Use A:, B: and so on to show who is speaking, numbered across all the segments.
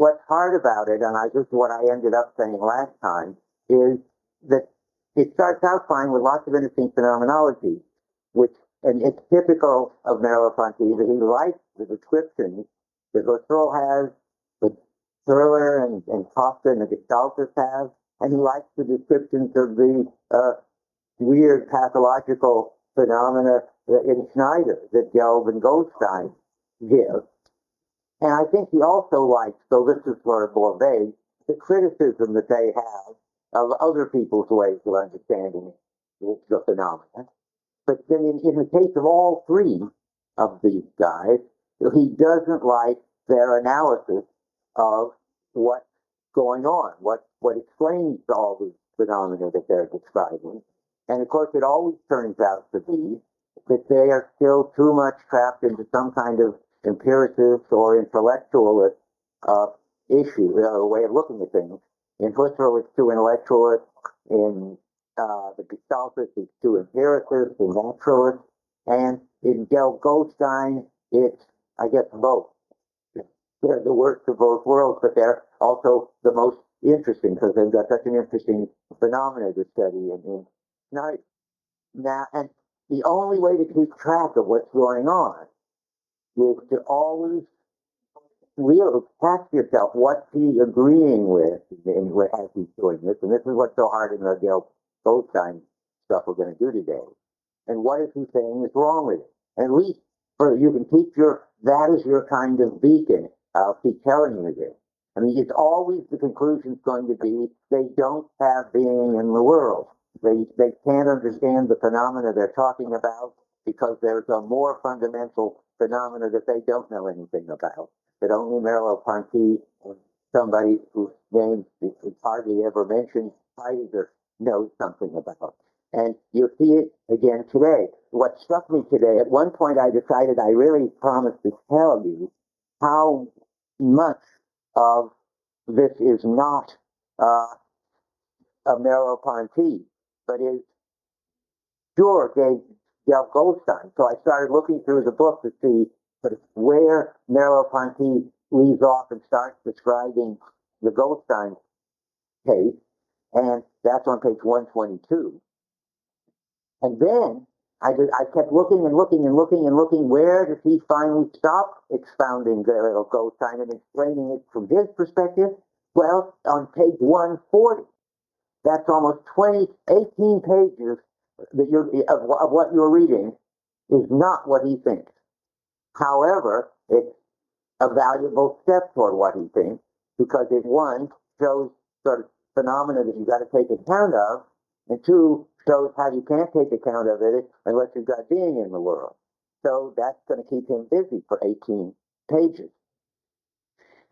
A: what's hard about it, and this is what I ended up saying last time, is that it starts out fine with lots of interesting phenomenology, and it's typical of Merleau-Ponty that he likes the descriptions that Husserl has, that Thurler and Kafka and the Gestaltists have, and he likes the descriptions of the weird pathological phenomena in Schneider that Gelb and Goldstein give. And I think he also likes, though this is sort of more vague, the criticism that they have of other people's ways of understanding the phenomena. But then in the case of all three of these guys, he doesn't like their analysis of what's going on, what explains all these phenomena that they're describing. And of course, it always turns out to be that they are still too much trapped into some kind of empiricist or intellectualist issue, way of looking at things. In Husserl, it's too intellectualist. In the Gestaltists, it's too empiricist and naturalist. And in Gelb Goldstein, it's, I guess, both. They're the worst of both worlds, but they're also the most interesting because they've got such an interesting phenomena to study. Now, and the only way to keep track of what's going on is to always ask yourself, what's he agreeing with as he's doing this? And this is what's so hard in the Gelb Goldstein stuff we're going to do today. And what is he saying is wrong with it? And at least you can keep that is your kind of beacon. I'll keep telling you this. I mean, it's always the conclusion's going to be they don't have being in the world. They can't understand the phenomena they're talking about because there's a more fundamental phenomena that they don't know anything about, that only Merleau-Ponty and somebody whose name is hardly ever mentioned, Heidegger, knows something about. And you see it again today. What struck me today, at one point I decided I really promised to tell you how much of this is not a Merleau-Ponty, but is sure Gelb Goldstein. So I started looking through the book to see where Merleau-Ponty leaves off and starts describing the Goldstein case, and that's on page 122. And then I kept looking and looking and looking and looking. Where does he finally stop expounding Goldstein and explaining it from his perspective? Well, on page 140. That's almost 18 pages of what you're reading is not what he thinks. However, it's a valuable step toward what he thinks because it, one, shows sort of phenomena that you've got to take account of, and two, shows how you can't take account of it unless you've got being in the world. So that's going to keep him busy for 18 pages.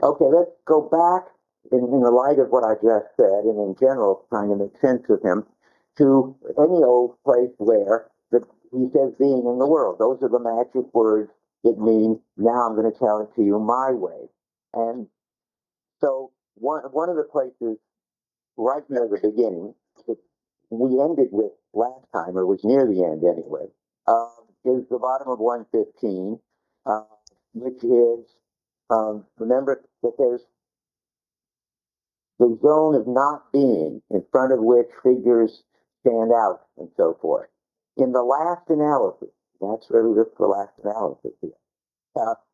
A: Okay, let's go back in the light of what I just said, and in general, trying to make sense of him, to any old place where he says being in the world. Those are the magic words that mean, now I'm going to tell it to you my way. And so one of the places right near the beginning that we ended with last time, or was near the end anyway, is the bottom of 115, which is, remember that there's the zone of not being in front of which figures stand out and so forth. In the last analysis, that's really just the last analysis here.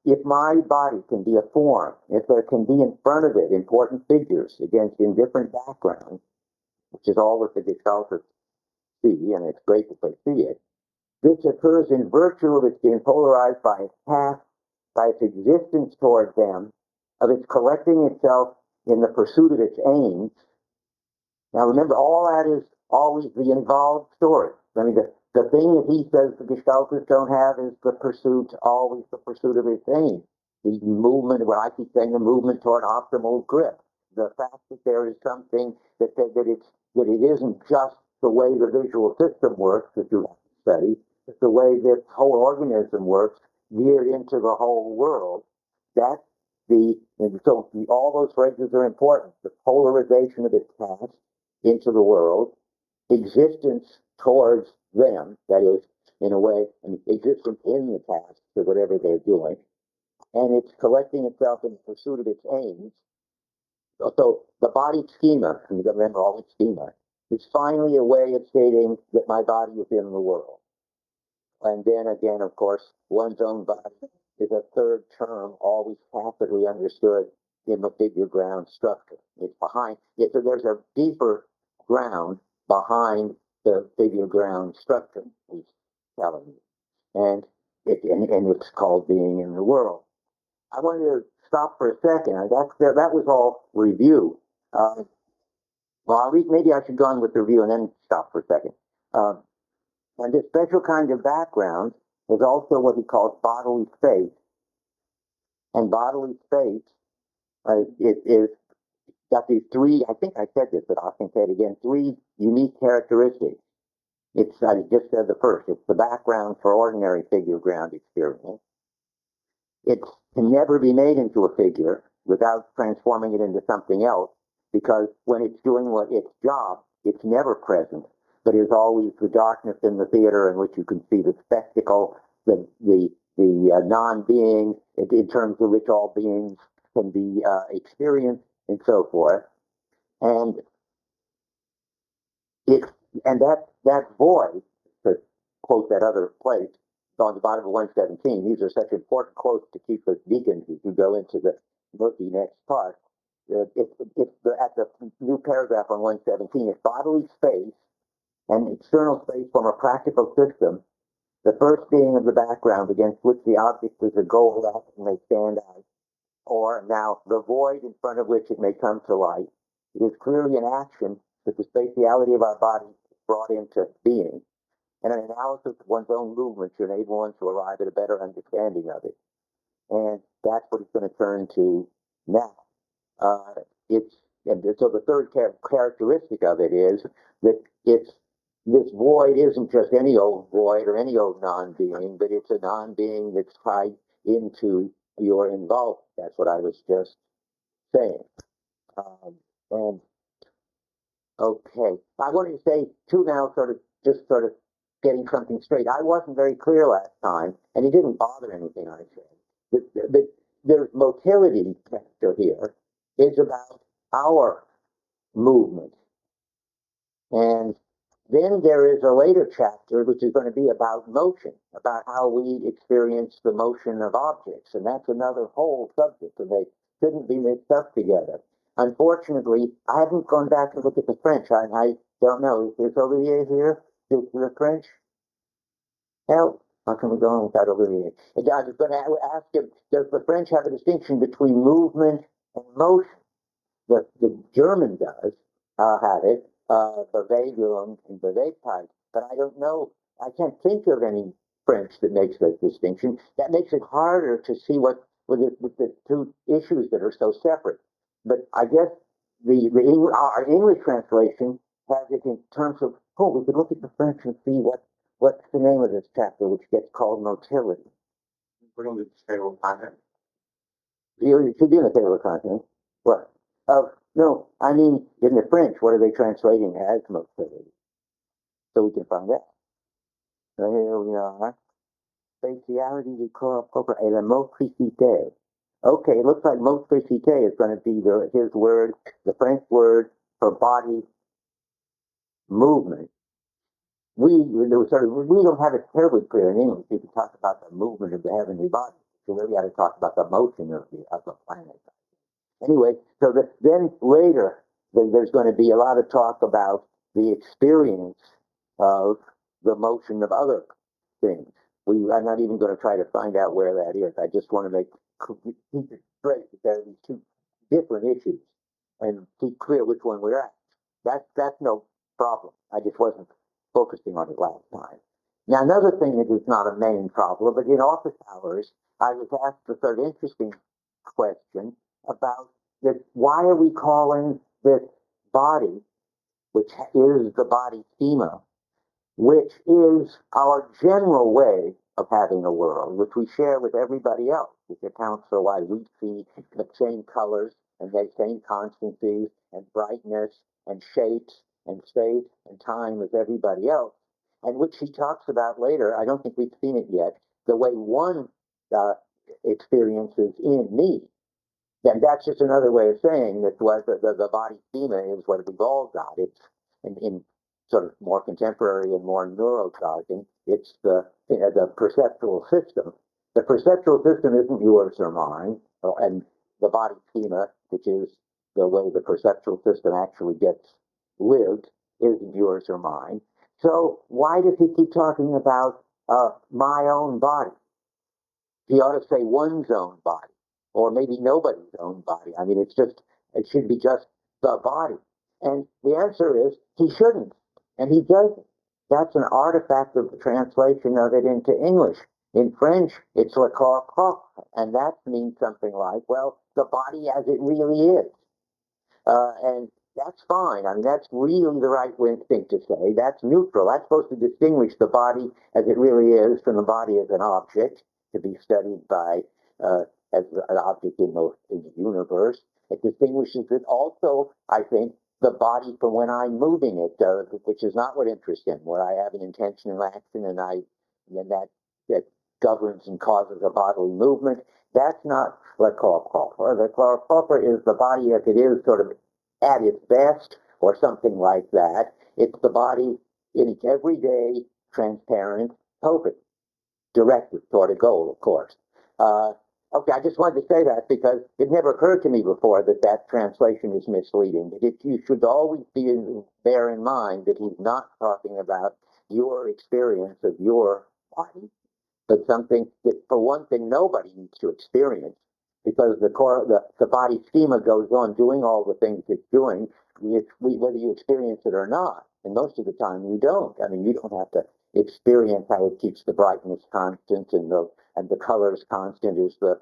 A: If my body can be a form, if there can be in front of it important figures against indifferent backgrounds, which is all that the Gestaltists see, and it's great that they see it, this occurs in virtue of its being polarized by its past, by its existence toward them, of its collecting itself in the pursuit of its aims. Now remember, all that is always the involved story. I mean, the thing that he says the Gestaltists don't have is always the pursuit of its aim. The movement, what I keep saying, the movement toward optimal grip. The fact that there is something that it isn't just the way the visual system works that you have to study, it's the way this whole organism works, geared into the whole world. That's so all those phrases are important. The polarization of its past into the world, existence towards them, that is, in a way, existence in the past for whatever they're doing, and it's collecting itself in pursuit of its aims, So the body schema, and you got to remember all the schema, is finally a way of stating that my body is in the world. And then again, of course, one's own body is a third term always tacitly understood in the figure ground structure. It's behind it, so there's a deeper ground behind the figure ground structure, he's telling you. And it's called being in the world. I wanted to stop for a second. That was all review. Well, maybe I should go on with the review and then stop for a second. And this special kind of background is also what he calls bodily space. And bodily space it is got these three, I think I said this, but I can say it again, three unique characteristics. I just said the first. It's the background for ordinary figure ground experience. It can never be made into a figure without transforming it into something else, because when it's doing its job, it's never present, but is always the darkness in the theater in which you can see the spectacle, the non-being, in terms of which all beings can be experienced, and so forth. And that void, to quote that other place, on the bottom of 117, these are such important quotes to keep us beacons as you go into the murky next part. At the new paragraph on 117, if bodily space and external space form a practical system, the first being of the background against which the object is a goal out and may stand out, or now the void in front of which it may come to light, it is clearly an action that the spatiality of our body is brought into being, and an analysis of one's own movement should enable one to arrive at a better understanding of it. And that's what it's going to turn to now. So the third characteristic of it is that this void isn't just any old void or any old non-being, but it's a non-being that's tied into your involvement. That's what I was just saying. And okay, I wanted to say too now, sort of getting something straight. I wasn't very clear last time, and it didn't bother anything I said. The motility factor here is about our movement. And then there is a later chapter which is going to be about motion, about how we experience the motion of objects. And that's another whole subject, and they shouldn't be mixed up together. Unfortunately, I haven't gone back and looked at the French. I don't know. Is Olivier here? Is the French? Help. How can we go on without Olivier? And I was going to ask him, does the French have a distinction between movement and motion? The German does have it, Bewegung and Bewegtheit, but I don't know. I can't think of any French that makes that distinction. That makes it harder to see with the two issues that are so separate. But I guess our English translation has it in terms of, we could look at the French and see what's the name of this chapter, which gets called motility. Put on the table of content. It should be in the table of content. What? No, I mean, in the French, what are they translating as motility? So we can find out. So here we are. Spatiality du corps propre et la motricité. Okay, it looks like motricité is going to be his word, the French word for body movement. We don't have it terribly clear in English. We can talk about the movement of the heavenly body. So we got to talk about the motion of the planet. Anyway, so then later, there's going to be a lot of talk about the experience of the motion of other things. I'm not even going to try to find out where that is. I just want to keep it straight that there are these two different issues and keep clear which one we're at. That's no problem. I just wasn't focusing on it last time. Now, another thing that is not a main problem, but in office hours, I was asked a sort of interesting question about why are we calling this body, which is the body schema, which is our general way of having a world, which we share with everybody else, which accounts for why we see the same colors and the same constancies and brightness and shapes and space and time as everybody else, and which he talks about later. I don't think we've seen it yet, the way one experiences in me. And that's just another way of saying that what the body schema is what we've all got. It's in sort of more contemporary and more neurojargon, it's the perceptual system. The perceptual system isn't yours or mine, and the body schema, which is the way the perceptual system actually gets lived, isn't yours or mine. So why does he keep talking about my own body? He ought to say one's own body, or maybe nobody's own body. I mean, it should be just the body. And the answer is he shouldn't, and he doesn't. That's an artifact of the translation of it into English. In French, it's le corps propre, and that means something like, well, the body as it really is. And that's fine. I mean, that's really the right thing to say. That's neutral. That's supposed to distinguish the body as it really is from the body as an object to be studied by as an object in the universe. It distinguishes it also, I think, the body from when I'm moving it, which is not what interests him, where I have an intentional action and then that governs and causes a bodily movement. That's not le corps propre. Le corps propre is the body as it is, sort of at its best, or something like that. It's the body in its everyday, transparent, open, directed toward a goal, of course. Okay, I just wanted to say that because it never occurred to me before that translation is misleading. You should always bear in mind that he's not talking about your experience of your body, but something that, for one thing, nobody needs to experience, because the body schema goes on doing all the things it's doing, whether you experience it or not. And most of the time you don't. I mean, you don't have to experience how it keeps the brightness constant and the colors constant as the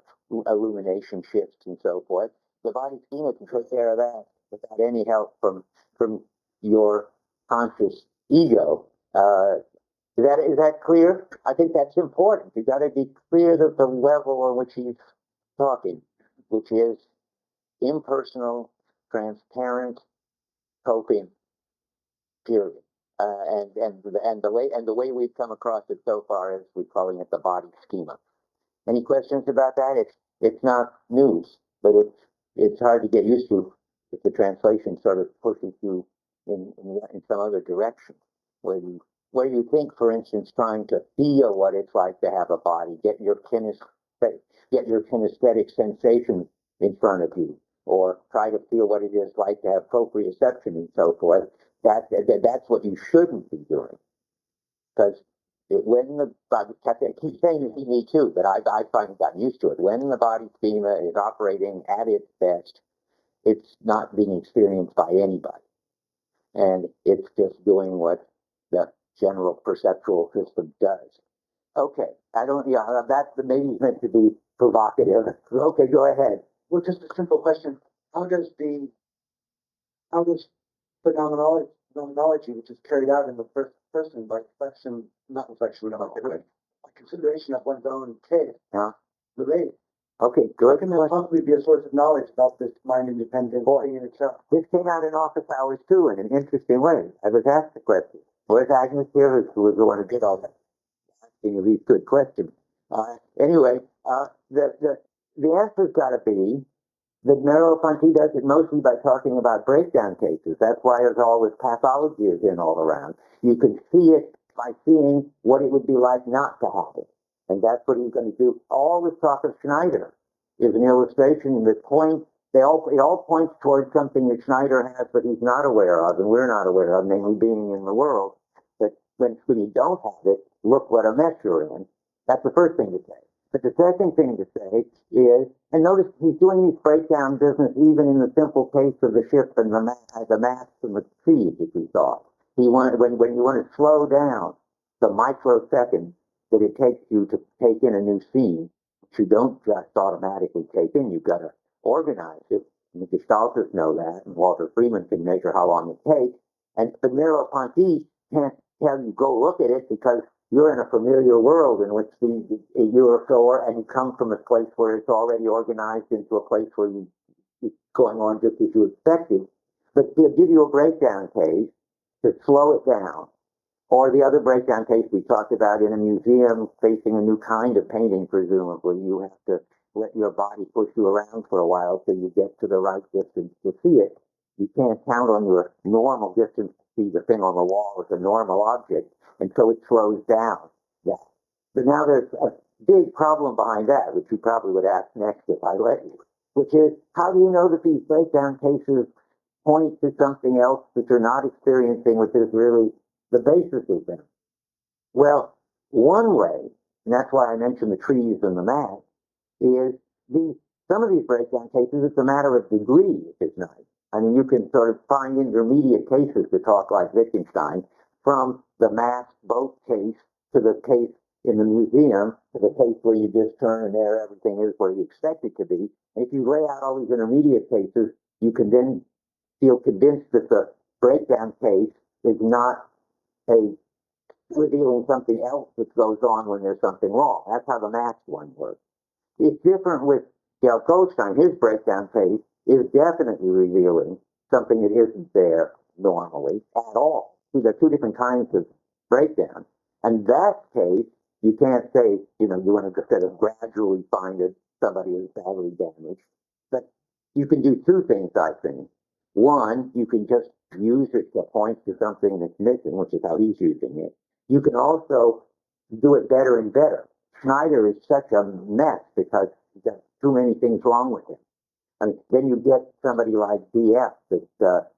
A: illumination shifts and so forth. The body schema can take care of that without any help from your conscious ego. Is that clear? I think that's important. You got to be clear that the level on which he's talking, which is impersonal, transparent, coping, period. And the way we've come across it so far is we're calling it the body schema. Any questions about that? It's not news, but it's hard to get used to if the translation sort of pushes you in some other direction, where you think, for instance, trying to feel what it's like to have a body, get your kinesthetic sensation in front of you, or try to feel what it is like to have proprioception and so forth. That's what you shouldn't be doing, because I keep saying it to me too, but I finally gotten used to it. When the body schema is operating at its best, it's not being experienced by anybody, and it's just doing what the general perceptual system does. Okay, that maybe meant to be provocative. Okay, go ahead.
B: Well, just a simple question: how does phenomenology, which is carried out in the first person by consideration of one's own case, relate?
A: Okay,
B: How
A: good.
B: can there possibly be a source of knowledge about this mind-independent thing in itself?
A: This came out in office hours too, in an interesting way. I was asked the question. Where's Agnes here, who was the one who did all that? Asking these good questions. Anyway, the answer's got to be that Merleau-Ponty does it mostly by talking about breakdown cases. That's why there's all this pathology is in all around. You can see it by seeing what it would be like not to have it. And that's what he's going to do. All this talk of Schneider is an illustration that it all points towards something that Schneider has but he's not aware of and we're not aware of, namely being in the world. But when you don't have it, look what a mess you're in. That's the first thing to say. But the second thing to say is, and notice he's doing this breakdown business even in the simple case of the ship and the masts and the trees, if you saw. When you want to slow down the microsecond that it takes you to take in a new scene, which you don't just automatically take in, you've got to organize it. And the Gestaltists know that, and Walter Freeman can measure how long it takes. But Merleau-Ponty can't tell you, go look at it, because you're in a familiar world in which you're and you come from a place where it's already organized into a place where it's going on just as you expected. But he'll give you a breakdown case to slow it down. Or the other breakdown case we talked about in a museum facing a new kind of painting, presumably. You have to let your body push you around for a while till you get to the right distance to see it. You can't count on your normal distance to see the thing on the wall as a normal object, and so it slows down that. But now there's a big problem behind that, which you probably would ask next if I let you, which is, how do you know that these breakdown cases point to something else that you're not experiencing, which is really the basis of them? Well, one way, and that's why I mentioned the trees and the math, is some of these breakdown cases, it's a matter of degree, which is nice. I mean, you can sort of find intermediate cases to talk like Wittgenstein, from the masked boat case to the case in the museum to the case where you just turn and there everything is where you expect it to be. And if you lay out all these intermediate cases, you can then feel convinced that the breakdown case is not a revealing something else that goes on when there's something wrong. That's how the masked one works. It's different with Goldstein. His breakdown case is definitely revealing something that isn't there normally at all. See, there are two different kinds of breakdown. And that case, you can't say, you want to sort of gradually find that somebody is badly damaged. But you can do two things, I think. One, you can just use it to point to something that's missing, which is how he's using it. You can also do it better and better. Schneider is such a mess because he's got too many things wrong with him. I mean, then you get somebody like DF that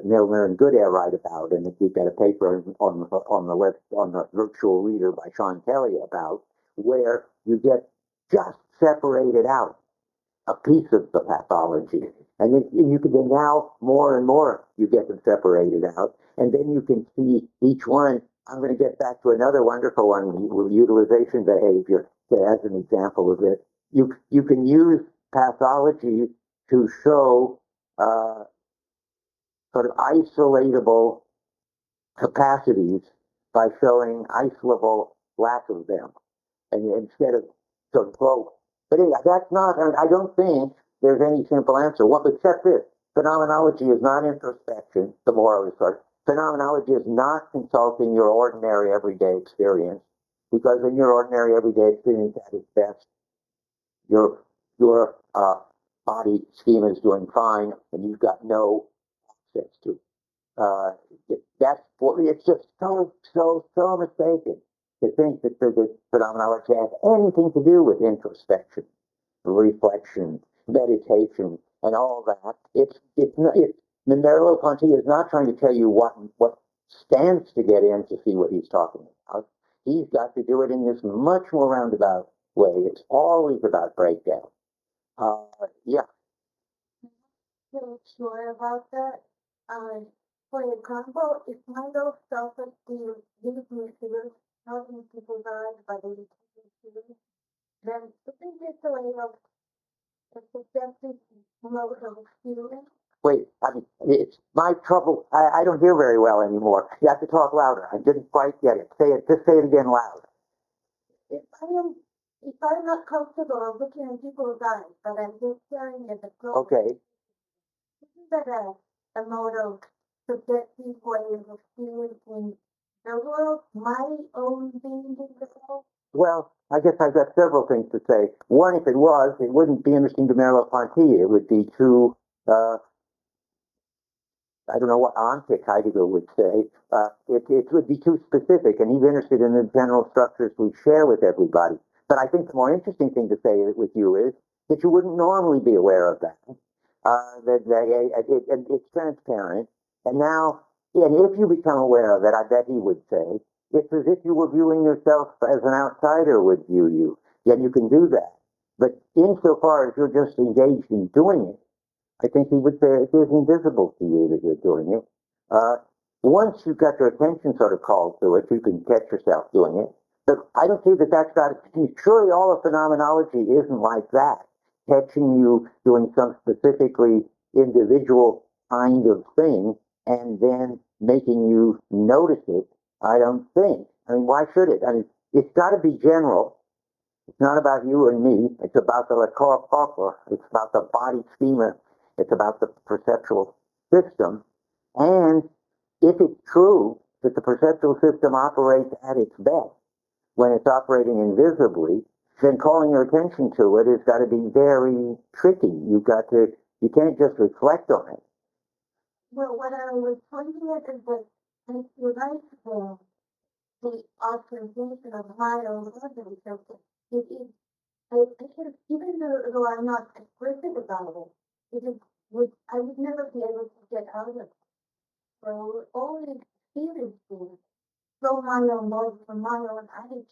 A: Milner and Goodare write about, and that we've got a paper on the virtual reader by Sean Kelly about, where you get just separated out a piece of the pathology, and then you can then now more and more you get them separated out, and then you can see each one. I'm going to get back to another wonderful one with utilization behavior as an example of it. You can use pathology to show sort of isolatable capacities by showing isolable lack of them, and instead of sort of both. But anyway, that's not. I don't think there's any simple answer. Well, except this: phenomenology is not introspection. The moral is sort. Phenomenology is not consulting your ordinary everyday experience, because in your ordinary everyday experience at its best, your body schema is doing fine, and you've got no access to. It's just so mistaken to think that the phenomenology has anything to do with introspection, reflection, meditation, and all that. Merleau-Ponty is not trying to tell you what stands to get in to see what he's talking about. He's got to do it in this much more roundabout way. It's always about breakdown. Yeah.
C: Not sure about that. For example, if my low self-esteem gives me fear, helping people die by the fear, then isn't this a way of a subjective mode of feeling?
A: Wait, it's my trouble. I don't hear very well anymore. You have to talk louder. I didn't quite get it. Just say it again loud.
C: If I'm not comfortable looking at people's eyes, but I'm just staring at the clothes.
A: Okay.
C: Isn't that a mode of subjective way of experiencing the world, my own being in the world?
A: Well, I guess I've got several things to say. One, if it was, it wouldn't be interesting to Merleau-Ponty. It would be too, I don't know what Antic Heidegger would say. It would be too specific, and he's interested in the general structures we share with everybody. But I think the more interesting thing to say with you is that you wouldn't normally be aware of that. It's transparent. And now, and if you become aware of it, I bet he would say, it's as if you were viewing yourself as an outsider would view you. Yet you can do that. But insofar as you're just engaged in doing it, I think he would say it is invisible to you that you're doing it. Once you've got your attention sort of called to it, you can catch yourself doing it. But I don't see that that's got it. Surely all of phenomenology isn't like that, catching you doing some specifically individual kind of thing and then making you notice it. I don't think. I mean, why should it? I mean, it's got to be general. It's not about you and me. It's about the corps. It's about the body schema. It's about the perceptual system. And if it's true that the perceptual system operates at its best when it's operating invisibly, then calling your attention to it has got to be very tricky. You can't just reflect on it.
C: Well, what I was pointing at is that if you like the observation of my own living, so it is, I can, even though I'm not explicit about it, it is, I would never be able to get out of it. So only experiencing from my own life, from my own attitude.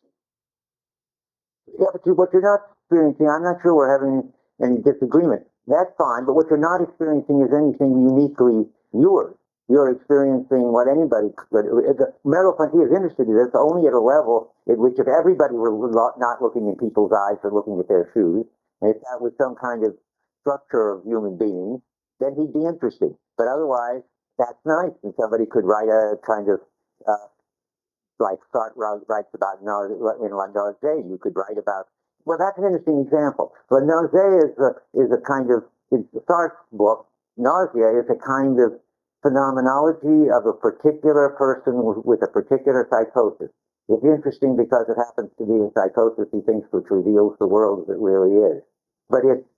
A: Yeah, but what you're not experiencing, I'm not sure we're having any disagreement. That's fine, but what you're not experiencing is anything uniquely yours. You're experiencing what anybody could. Merleau-Ponty is interested in this only at a level at which if everybody were not looking in people's eyes or looking at their shoes, and if that was some kind of structure of human beings, then he'd be interested. But otherwise, that's nice, and somebody could write a kind of like Sartre writes about in La Nausée. You could write about, well, that's an interesting example. La Nausée is a kind of, in Sartre's book, nausea is a kind of phenomenology of a particular person with a particular psychosis. It's interesting because it happens to be a psychosis he thinks which reveals the world as it really is. But it's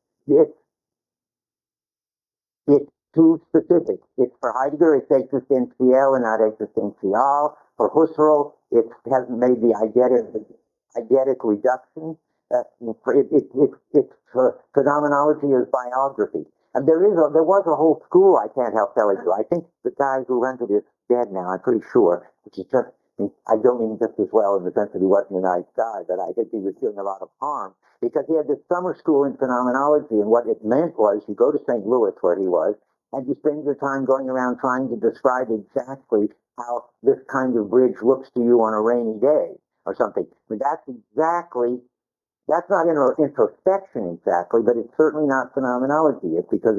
A: too specific. It's for Heidegger, it's existential and not existential. For Husserl, it hasn't made the eidetic reduction. It's phenomenology is biography. And there was a whole school, I can't help telling you. I think the guy who rented it is dead now, I'm pretty sure, which is just, I don't mean just as well in the sense that he wasn't a nice guy, but I think he was doing a lot of harm because he had this summer school in phenomenology, and what it meant was you go to St. Louis, where he was, and you spend your time going around trying to describe exactly how this kind of bridge looks to you on a rainy day or something. But that's not introspection exactly, but it's certainly not phenomenology. It's because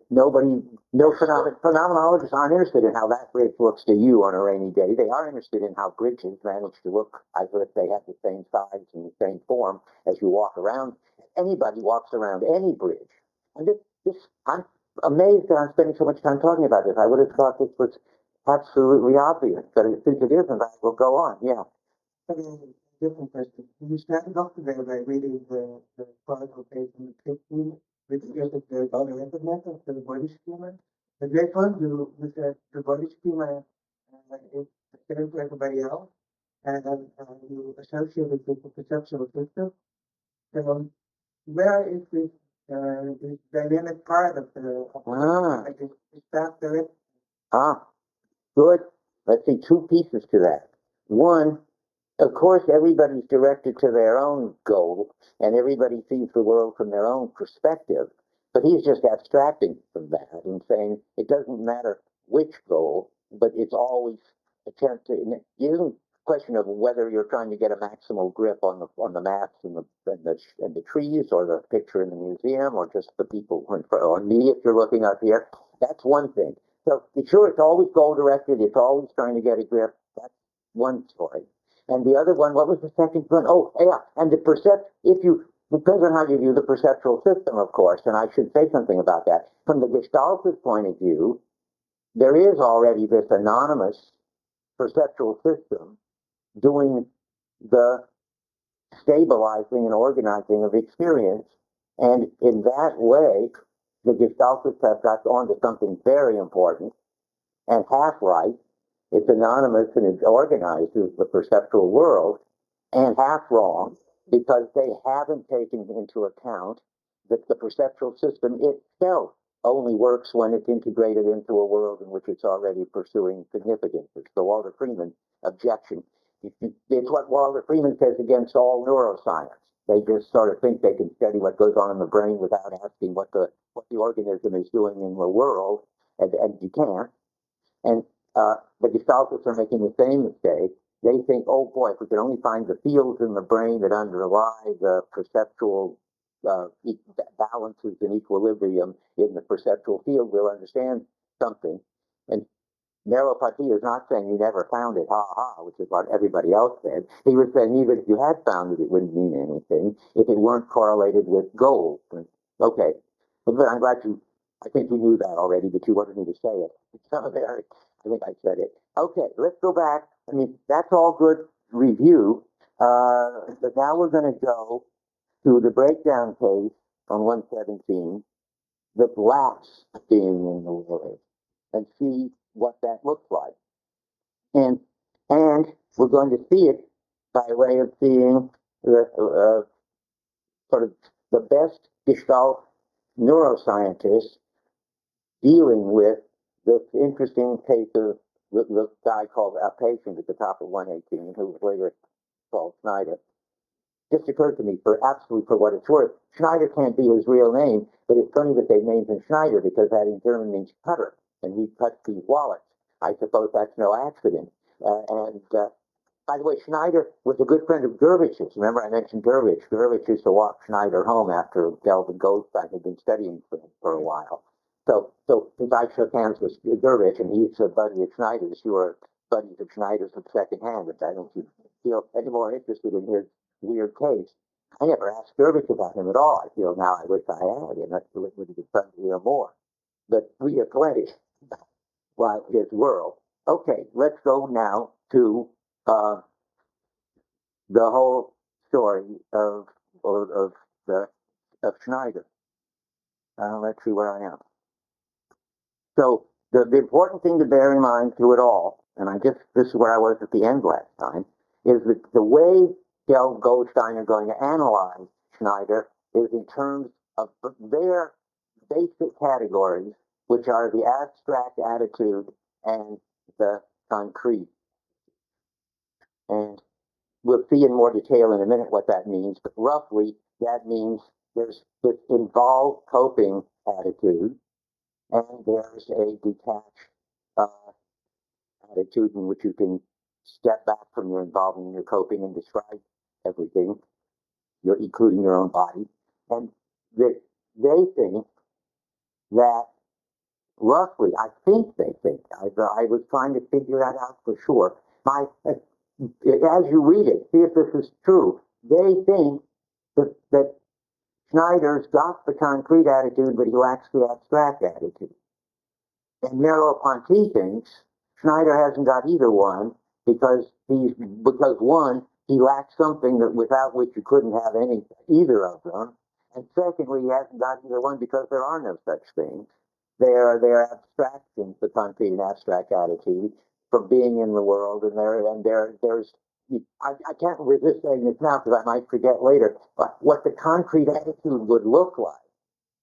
A: no phenomenologists aren't interested in how that bridge looks to you on a rainy day. They are interested in how bridges manage to look as if they have the same size and the same form as you walk around. Anybody walks around any bridge. And I'm amazed that I'm spending so much time talking about this. I would have thought this was absolutely obvious, but since it isn't, I will go on. Yeah.
B: Different question. You started off today by reading the chronicle page in the 15, which suggested the automated method, the body schema. The great one, the body schema is the same for everybody else, and you associate it with the perceptual system. So, where is this dynamic part of is that there?
A: Good. Let's see, two pieces to that. One, of course, everybody's directed to their own goal, and everybody sees the world from their own perspective. But he's just abstracting from that and saying it doesn't matter which goal, but it's always attempt to. It isn't a question of whether you're trying to get a maximal grip on the maps and the trees or the picture in the museum or just the people or me if you're looking up here. That's one thing. So sure, it's always goal directed. It's always trying to get a grip. That's one story. And the other one, what was the second one? Oh, yeah, and depends on how you view the perceptual system, of course, and I should say something about that. From the Gestaltist point of view, there is already this anonymous perceptual system doing the stabilizing and organizing of experience, and in that way, the Gestaltists have got onto something very important and half right. It's anonymous and it organizes the perceptual world, and half wrong because they haven't taken into account that the perceptual system itself only works when it's integrated into a world in which it's already pursuing significance. It's the Walter Freeman objection. It's what Walter Freeman says against all neuroscience. They just sort of think they can study what goes on in the brain without asking what the organism is doing in the world, and you can't. And the Gestaltists are making the same mistake. They think, oh boy, if we could only find the fields in the brain that underlie the perceptual balances and equilibrium in the perceptual field, we'll understand something. And Merleau-Ponty is not saying you never found it, ha ha, which is what everybody else said. He was saying even if you had found it, it wouldn't mean anything if it weren't correlated with goals. Okay, but I'm glad I think you knew that already, but you wanted me to say it. I think I said it. Okay, let's go back. I mean, that's all good review, But now we're going to go to the breakdown case on 117, the last being in the world, and see what that looks like. And we're going to see it by way of seeing the sort of the best Gestalt neuroscientists dealing with this interesting case of the guy called a patient at the top of 118, who was later called Schneider. Just occurred to me, for what it's worth, Schneider can't be his real name, but it's funny that they named him Schneider because that in German means cutter, and he cuts these wallets. I suppose that's no accident. By the way, Schneider was a good friend of Gurvich's. Remember I mentioned Gurvich? Gurvich used to walk Schneider home after Gelb and Goldstein had been studying for a while. So since I shook hands with Gurvich and he's a buddy of Schneider's, you are buddies of Schneider's from secondhand, but I don't feel any more interested in his weird case. I never asked Gurvich about him at all. I feel now I wish I had, and that would have been fun to hear more. But we have plenty about his world. Okay, let's go now to the whole story of Schneider. Let's see where I am. So the important thing to bear in mind through it all, and this is where I was at the end last time, is that the way Gelb, Goldstein are going to analyze Schneider is in terms of their basic categories, which are the abstract attitude and the concrete. And we'll see in more detail in a minute what that means, but roughly that means there's this involved coping attitude, and there's a detached attitude in which you can step back from your involvement in your coping and describe everything, including your own body. And that they think that roughly, I think they think, I was trying to figure that out for sure. As you read it, see if this is true. They think that Schneider's got the concrete attitude, but he lacks the abstract attitude. And Merleau-Ponty thinks Schneider hasn't got either one because one, he lacks something that without which you couldn't have either of them. And secondly, he hasn't got either one because there are no such things. They're abstractions, the concrete and abstract attitude, from being in the world, and there's I can't resist saying this now because I might forget later, but what the concrete attitude would look like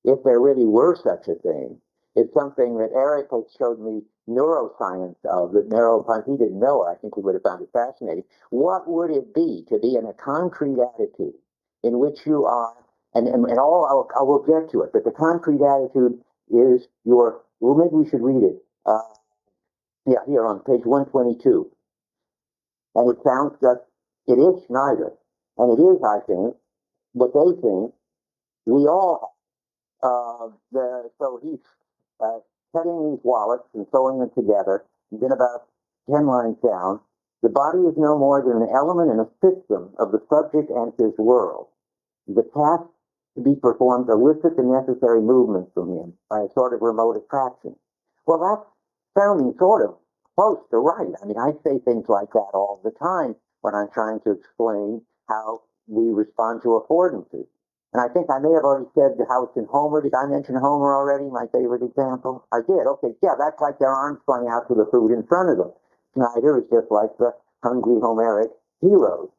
A: if there really were such a thing is something that Eric has showed me neuroscience of, that Merleau-Ponty didn't know. I think he would have found it fascinating. What would it be to be in a concrete attitude in which you are, and all, I will get to it, but the concrete attitude is well, maybe we should read it. Here on page 122. And it sounds just, it is Schneider. And it is, I think, what they think we all have. So he's cutting these wallets and sewing them together. And then about 10 lines down, the body is no more than an element and a system of the subject and his world. The task to be performed elicits the necessary movements from him by a sort of remote attraction. Well, that's sounding sort of close to right. I mean, I say things like that all the time when I'm trying to explain how we respond to affordances. And I think I may have already said the house in Homer. Did I mention Homer already, my favorite example? I did. Okay, yeah, that's like their arms flying out to the food in front of them. Schneider is just like the hungry Homeric heroes.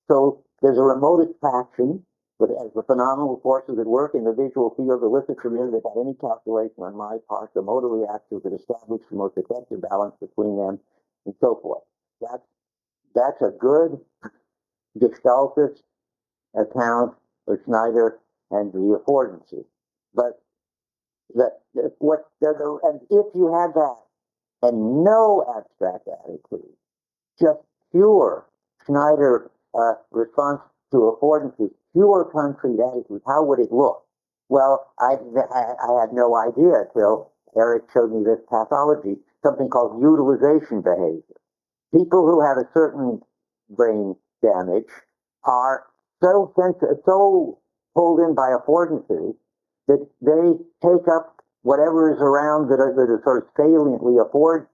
A: So there's a remote attraction, but as the phenomenal forces at work in the visual field elicit from him without any calculation on my part, the motor reactors that establish the most effective balance between them, and so forth. That's a good gestaltist account of Schneider and the affordances. But and if you had that and no abstract attitude, just pure Schneider response to affordances, pure concrete attitude, how would it look? Well, I had no idea until Eric showed me this pathology, something called utilization behavior. People who have a certain brain damage are so pulled in by affordances that they take up whatever is around that is sort of saliently afford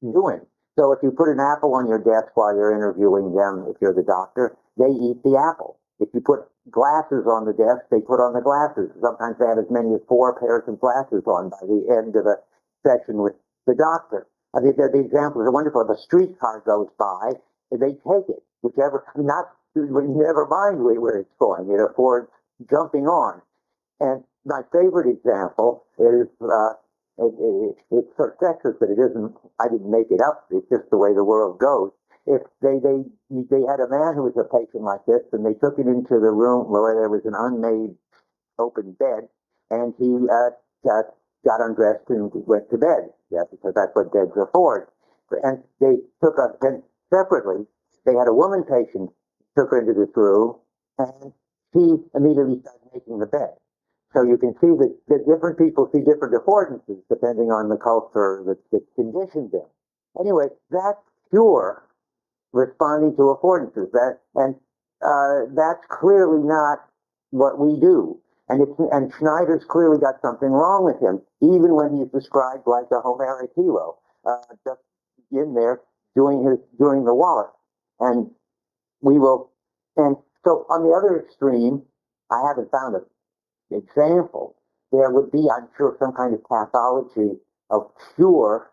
A: doing. So if you put an apple on your desk while you're interviewing them, if you're the doctor, they eat the apple. If you put glasses on the desk, they put on the glasses. Sometimes they have as many as 4 pairs of glasses on by the end of a session with the doctor. I mean, the examples are wonderful. If a streetcar goes by, they take it, whichever, not, never mind where it's going, for jumping on. And my favorite example is, it's sort of sexist, but it isn't, I didn't make it up, it's just the way the world goes. If they had a man who was a patient like this, and they took him into the room where there was an unmade open bed, and he got undressed and went to bed, because that's what beds are for. And they took us, then separately, they had a woman patient, took her into this room, and she immediately started making the bed. So you can see that different people see different affordances depending on the culture that conditioned them. Anyway, that's pure responding to affordances. That's clearly not what we do. And Schneider's clearly got something wrong with him, even when he's described like a Homeric hero, just in there doing the wallet. And we will, and so on the other extreme, I haven't found an example. There would be, I'm sure, some kind of pathology of pure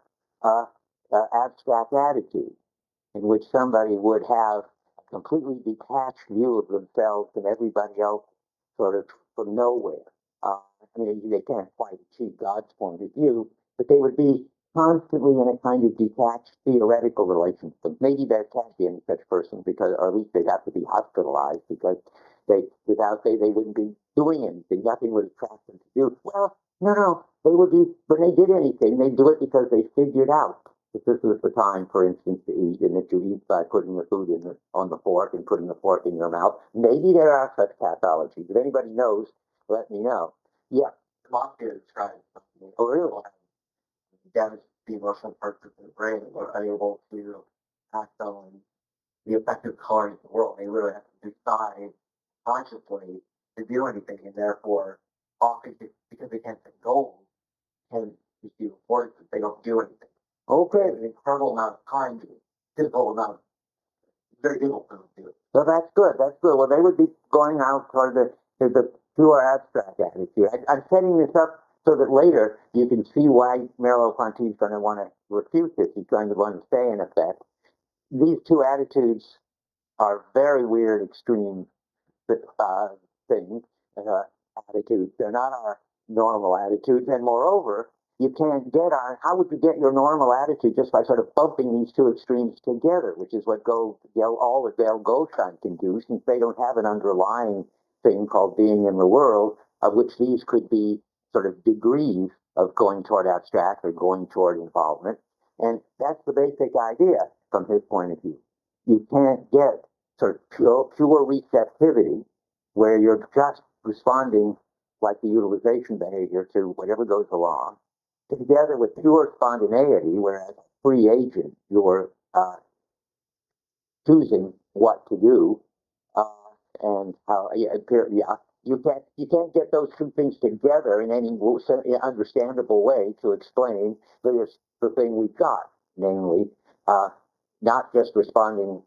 A: abstract attitude, in which somebody would have a completely detached view of themselves and everybody else sort of from nowhere. I mean, they can't quite achieve God's point of view, but they would be constantly in a kind of detached theoretical relationship. Maybe there can't be any such person, because, or at least they'd have to be hospitalized, because they wouldn't be doing anything. Nothing would attract them to do. Well, no, they would be, when they did anything, they do it because they figured out that this was the time, for instance, to eat, and that you eat by putting the food on the fork and putting the fork in your mouth. Maybe there are such pathologies. If anybody knows, let me know. Yeah.
B: Mafia describes something.
A: Oh, really?
B: Damage the emotional parts of the brain that are unable to act on the effective coloring of the world. They literally have to decide consciously to do anything, and therefore, often because they can't set goals, can receive reports that they don't do anything.
A: Okay.
B: An incredible amount of time to it, difficult amount, very difficult to do it.
A: So that's good. That's good. Well, they would be going out toward the pure abstract attitude. I'm setting this up so that later you can see why Merleau-Ponty is going to want to refute this. He's going to want to say, in effect, these two attitudes are very weird, extreme things, attitudes. They're not our normal attitudes, and moreover, you can't get how would you get your normal attitude just by sort of bumping these two extremes together, which is what all that Goldstein can do, since they don't have an underlying thing called being in the world, of which these could be sort of degrees of going toward abstract or going toward involvement. And that's the basic idea from his point of view. You can't get sort of pure receptivity where you're just responding like the utilization behavior to whatever goes along, together with pure spontaneity, whereas free agent, you're choosing what to do and how. Yeah, you can't get those two things together in any understandable way to explain the thing we've got, namely not just responding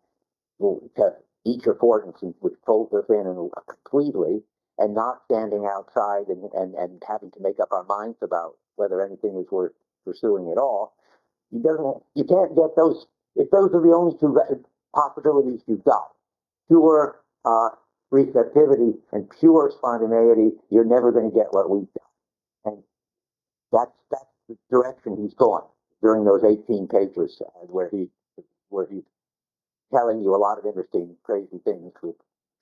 A: to each affordance which pulls us in and completely, and not standing outside and having to make up our minds about whether anything is worth pursuing at all. You can't get those, if those are the only two possibilities you've got. Pure receptivity and pure spontaneity, you're never going to get what we've got. And that's the direction he's going during those 18 pages where he's telling you a lot of interesting, crazy things that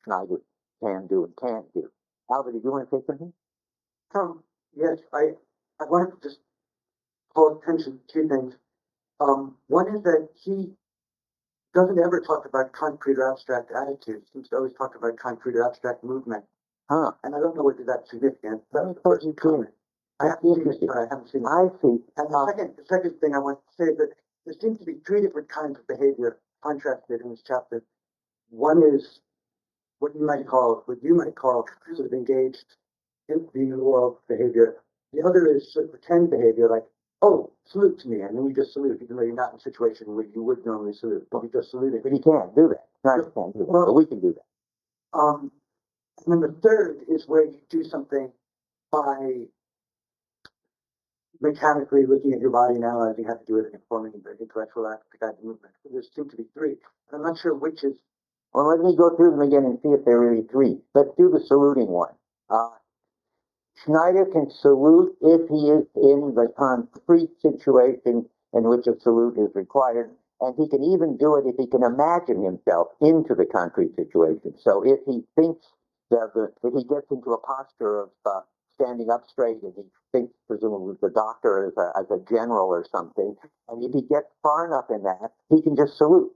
A: Schneider can do and can't do. Albert, do you want to say something?
B: Yes, I wanted to just call attention to two things. One is that he doesn't ever talk about concrete or abstract attitudes. He seems to always talk about concrete or abstract movement.
A: Huh.
B: And I don't know whether that's significant.
A: That was the first comment.
B: I haven't seen it, but I haven't seen it.
A: I see.
B: And the second thing I want to say is that there seems to be three different kinds of behavior contrasted in this chapter. One is what you might call sort of engaged in the world behavior. The other is sort of pretend behavior, like oh, salute to me, and then you just salute, even though you're not in a situation where you would normally salute, but you just salute it.
A: But he can't do that. Snyder can't do that, but we can do that.
B: And then the third is where you do something by mechanically looking at your body and analyzing how to do it and informing the intellectual act to guide the movement. So there seem to be three. I'm not sure which is.
A: Well, let me go through them again and see if they're really three. Let's do the saluting one. Snyder can salute if he is in the concrete situation in which a salute is required, and he can even do it if he can imagine himself into the concrete situation. So if he thinks if he gets into a posture of standing up straight, and he thinks presumably the doctor as a general or something, and if he gets far enough in that, he can just salute,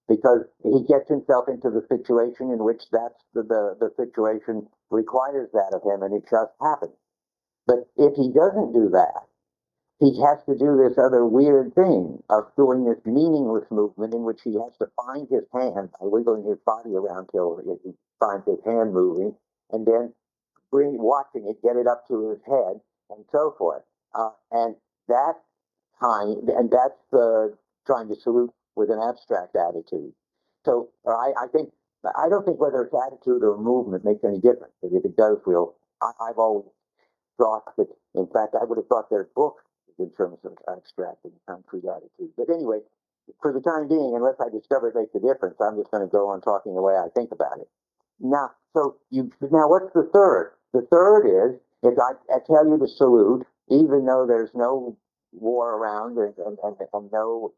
A: because he gets himself into the situation in which that's the situation requires that of him, and it just happens. But if he doesn't do that, he has to do this other weird thing of doing this meaningless movement in which he has to find his hand by wiggling his body around till he finds his hand moving, and then watching it, get it up to his head, and so forth. And that and that's trying to salute with an abstract attitude. So I don't think whether it's attitude or movement makes any difference. But if it does, I've always thought that, in fact, I would have thought their book in terms of abstract and concrete attitude. But anyway, for the time being, unless I discover it makes a difference, I'm just going to go on talking the way I think about it. Now, what's the third? The third is, if I tell you to salute, even though there's no war around and no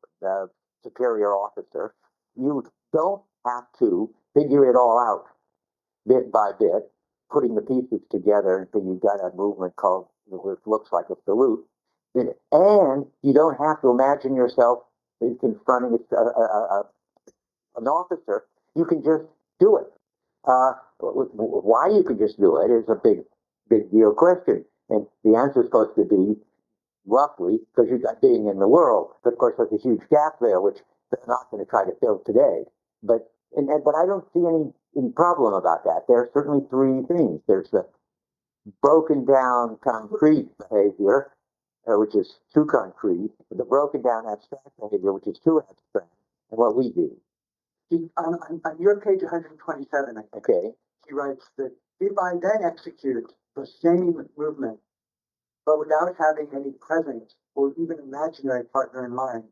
A: superior officer, you don't have to figure it all out bit by bit, putting the pieces together until you've got a movement called, which looks like a salute. And you don't have to imagine yourself confronting an officer. You can just do it. Why you can just do it is a big deal question. And the answer is supposed to be roughly because you've got being in the world. But of course, there's a huge gap there, which they're not going to try to fill today. But I don't see any problem about that. There are certainly three things. There's the broken down concrete behavior, which is too concrete, the broken down abstract behavior, which is too abstract, and what we do.
B: On your page 127, I think,
A: okay,
B: he writes that if I then execute the same movement, but without having any present or even imaginary partner in mind,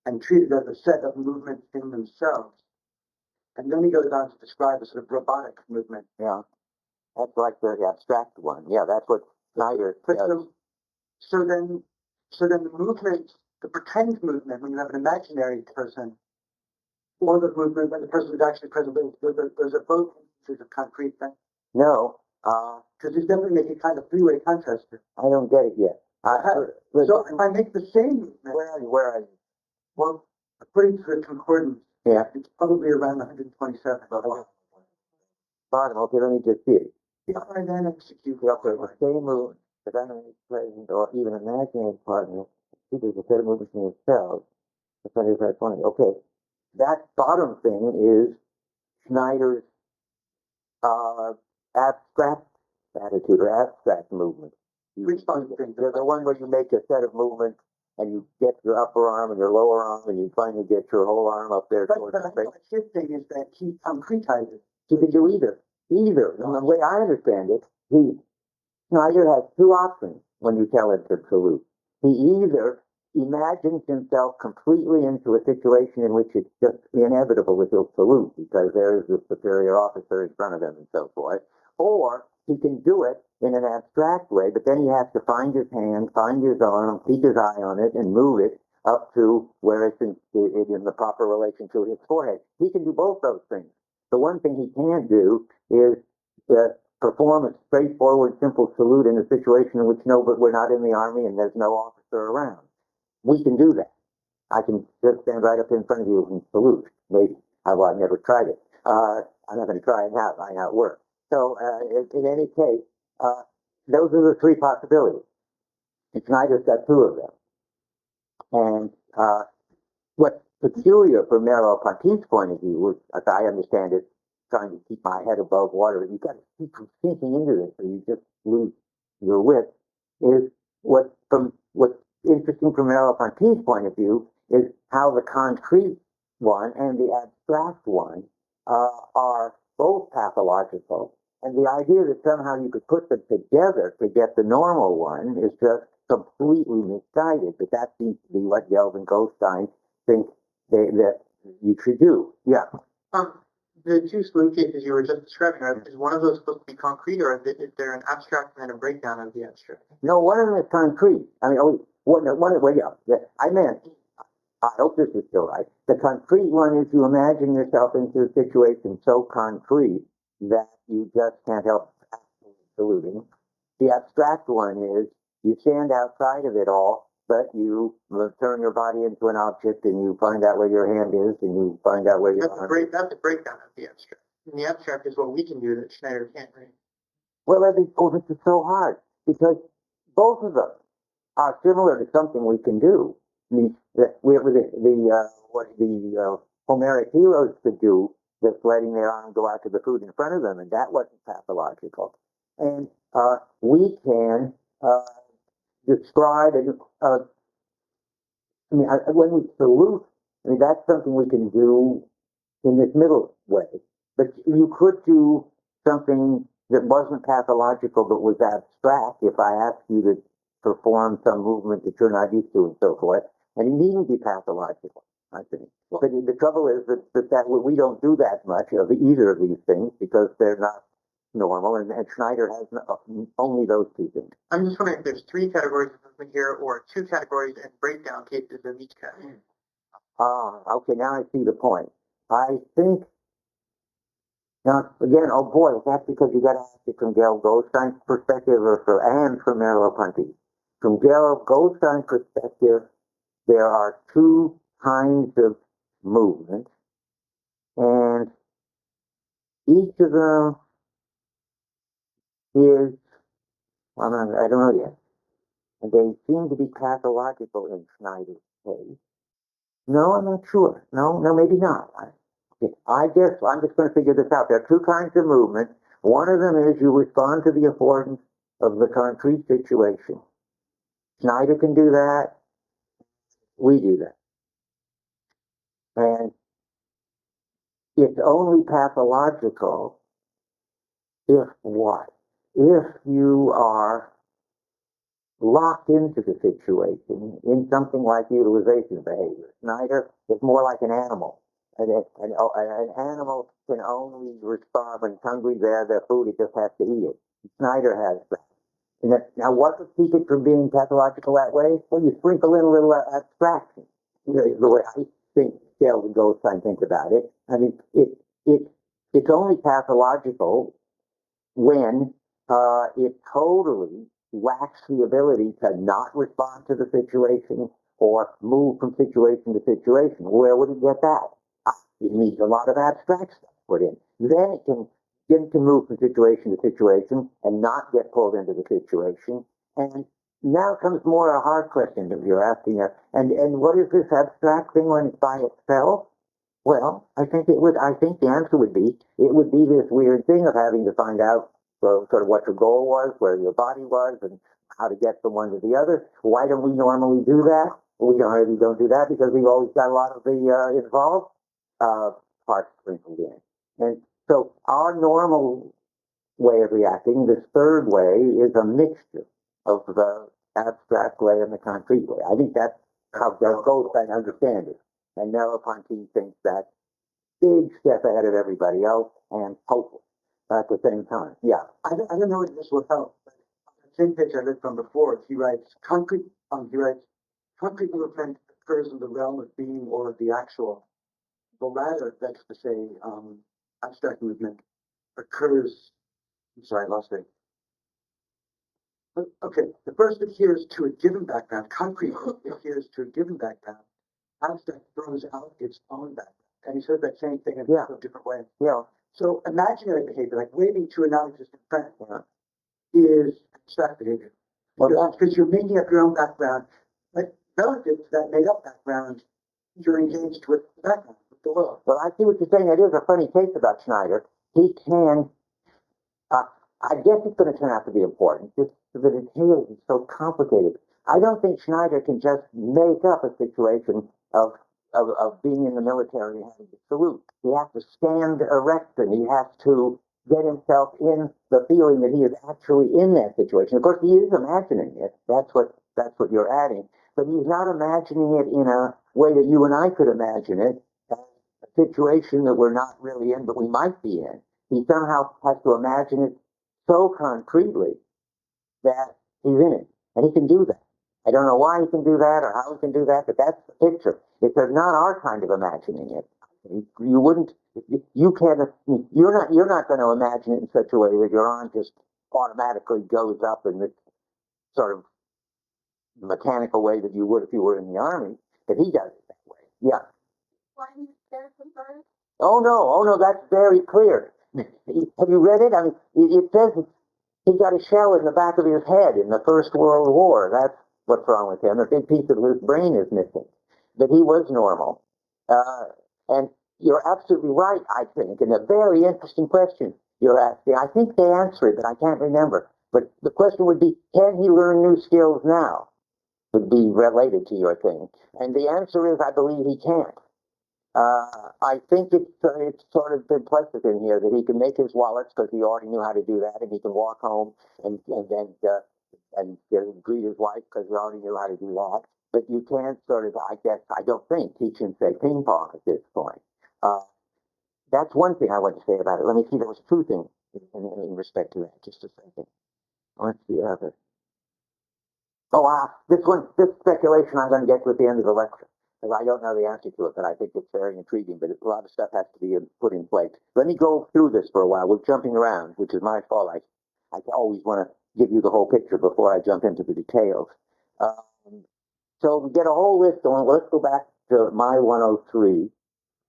B: and treat it as a set of movements in themselves, and then he goes on to describe a sort of robotic movement.
A: Yeah, that's like the abstract one. Yeah, that's what Snyder does.
B: So then the movement, the pretend movement, when you have an imaginary person, or the movement when the person is actually present, those are both instances of concrete things.
A: No,
B: because he's definitely making kind of three-way contrast here.
A: I don't get it yet.
B: So if I make the same movement,
A: where are you?
B: Well, according to the concordance,
A: yeah,
B: it's probably around 127.
A: Bottom. Okay, let me just see it.
B: If I then execute
A: the same movement, but I don't present or even imaginary partner, either the set of movements in themselves. That's 120. Okay, that bottom thing is Snyder's abstract attitude or abstract movement.
B: Which bottom thing?
A: The one where you make a set of movements and you get your upper arm and your lower arm and you finally get your whole arm up there.
B: But I think his thing is that he concretizes.
A: He can do either. Either. And the way I understand it, Snyder has two options when you tell him to salute. He either imagines himself completely into a situation in which it's just inevitable that he'll salute because there is a superior officer in front of him and so forth, or he can do it in an abstract way, but then he has to find his hand, find his arm, keep his eye on it, and move it up to where it's in the proper relation to his forehead. He can do both those things. The one thing he can't do is perform a straightforward, simple salute in a situation in which we're not in the army and there's no officer around. We can do that. I can just stand right up in front of you and salute. Maybe. I've never tried it. I'm not going to try it now. I know it works. So in any case, those are the three possibilities. And Snyder's got two of them. And what's peculiar from Merleau-Ponty's point of view, as I understand it, trying to keep my head above water, you've got to keep from sinking into this or you just lose your wit, is what interesting from Merleau-Ponty's point of view is how the concrete one and the abstract one are both pathological. And the idea that somehow you could put them together to get the normal one is just completely misguided. But that seems to be what Gelb and Goldstein think that you should do. Yeah.
B: The two saloon cases you were just describing, is one of those supposed to be concrete, or is there an abstract and then a breakdown of the abstract?
A: No, one of them is concrete. I mean, I meant, I hope this is still right. The concrete one is you imagine yourself into a situation so concrete that you just can't help saluting. The abstract one is you stand outside of it all, but you turn your body into an object and you find out where your hand is and you find out where your arm is.
B: That's a breakdown of the abstract. And the abstract is what we can do that Schneider can't, right?
A: Well, this is so hard because both of them are similar to something we can do. I mean, what the Homeric heroes could do, just letting their arm go out to the food in front of them, and that wasn't pathological. And we can describe and when we salute, I mean, that's something we can do in this middle way. But you could do something that wasn't pathological but was abstract if I asked you to perform some movement that you're not used to and so forth. And it needn't be pathological, I think. But the trouble is that we don't do that much of either of these things because they're not normal, and Schneider has only those two things.
B: I'm just wondering if there's three categories of movement here or two categories and breakdown cases of each category.
A: Okay, now I see the point. I think, now again, oh boy, that's because you got to ask it from Gelb Goldstein's perspective and from Merleau-Ponty. From Gelb Goldstein's perspective, there are two kinds of movement, and each of them is, well, I don't know yet. And they seem to be pathological in Schneider's case. No, I'm not sure. No, maybe not. I guess I'm just going to figure this out. There are two kinds of movement. One of them is you respond to the affordance of the concrete situation. Schneider can do that. We do that. And it's only pathological if what? If you are locked into the situation in something like utilization behavior. Schneider is more like an animal. An animal can only respond when it's hungry, their food, it just has to eat it. Schneider has that. Now, what would keep it from being pathological that way? Well, you sprinkle in a little abstraction. The way I think Gelb and Goldstein think about it. I mean, it's only pathological when it totally lacks the ability to not respond to the situation or move from situation to situation. Where would it get that? It needs a lot of abstract stuff put in. Then it can move from situation to situation and not get pulled into the situation. And now comes more a hard question that you're asking us. And what is this abstract thing when it's by itself? Well, I think the answer would be, it would be this weird thing of having to find out sort of what your goal was, where your body was, and how to get from one to the other. Why don't we normally do that? We don't do that because we've always got a lot of the involved parts sprinkled in. And so our normal way of reacting, this third way, is a mixture of the abstract way and the concrete way. I think that's how Goldstein understands it. And Merleau-Ponty thinks that big step ahead of everybody else and hopeless at the same time. Yeah.
B: I don't know if this will help, but on the same page I read from before, he writes concrete movement occurs in the realm of being or the actual. The latter, that's to say, abstract movement occurs. I'm sorry, I lost it. Okay, the first adheres to a given background. Concrete adheres to a given background. Abstract throws out its own background. And he says that same thing in a different way.
A: Yeah.
B: So imaginary behavior, like waving to a non-existent friend, is abstract behavior. Because you're making up your own background, but relative to that made-up background, you're engaged with the background, with the world.
A: Well, I see what you're saying. That is a funny case about Schneider. He can, I guess it's going to turn out to be important, just the details is so complicated. I don't think Schneider can just make up a situation of being in the military and having to salute. He has to stand erect and he has to get himself in the feeling that he is actually in that situation. Of course, he is imagining it. That's what you're adding. But he's not imagining it in a way that you and I could imagine it, a situation that we're not really in, but we might be in. He somehow has to imagine it so concretely that he's in it. And he can do that. I don't know why he can do that or how he can do that, but that's the picture. It's not our kind of imagining it. You wouldn't, you can't, you're not going to imagine it in such a way that your arm just automatically goes up in this sort of mechanical way that you would if you were in the army, but he does it that way. Yeah.
C: Why are you scared of birds?
A: Oh no, that's very clear. Have you read it? I mean, it says he got a shell in the back of his head in the First World War. That's what's wrong with him. A big piece of his brain is missing. But he was normal. And you're absolutely right, I think, and a very interesting question you're asking. I think they answer it, but I can't remember. But the question would be, can he learn new skills now? Would be related to your thing. And the answer is, I believe he can't. I think it's sort of implicit in here that he can make his wallets because he already knew how to do that, and he can walk home and then greet his wife because he already knew how to do that. But you can't sort of, I guess, I don't think teach him, say, ping pong at this point. That's one thing I want to say about it. Let me see, there was two things in respect to that. Just a second. What's the other? Oh, this speculation I'm going to get to at the end of the lecture. Because I don't know the answer to it, but I think it's very intriguing. But a lot of stuff has to be put in place. Let me go through this for a while. We're jumping around, which is my fault. I always want to give you the whole picture before I jump into the details. So we get a whole list on. Let's go back to my 103,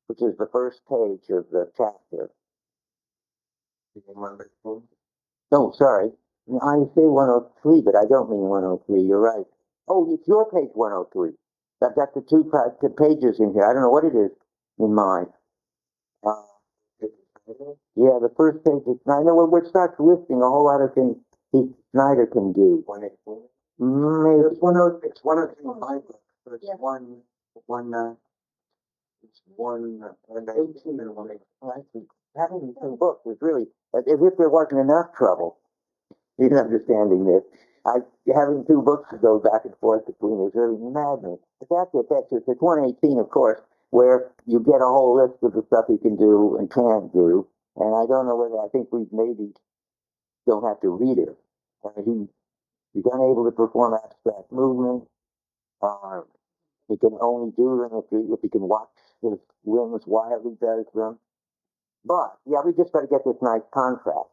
A: which is the first page of the chapter. No, sorry. I say 103, but I don't mean 103. You're right. Oh, it's your page 103. I've got the two pages in here. I don't know what it is in mine. Yeah, the first page is Snyder. Well, it starts listing a whole lot of things Snyder can do. 184. Maybe. It's 103 in my book. So it's one 18 and 184. Having two books was really as if there wasn't enough trouble in understanding this. Having two books to go back and forth between is really madness. But that's it. It's 118, of course, where you get a whole list of the stuff he can do and can't do. And I don't know whether I think we maybe don't have to read it. He's unable to perform abstract movements. He can only do them if he can watch his limbs while he does them. But, yeah, we just got to get this nice contrast.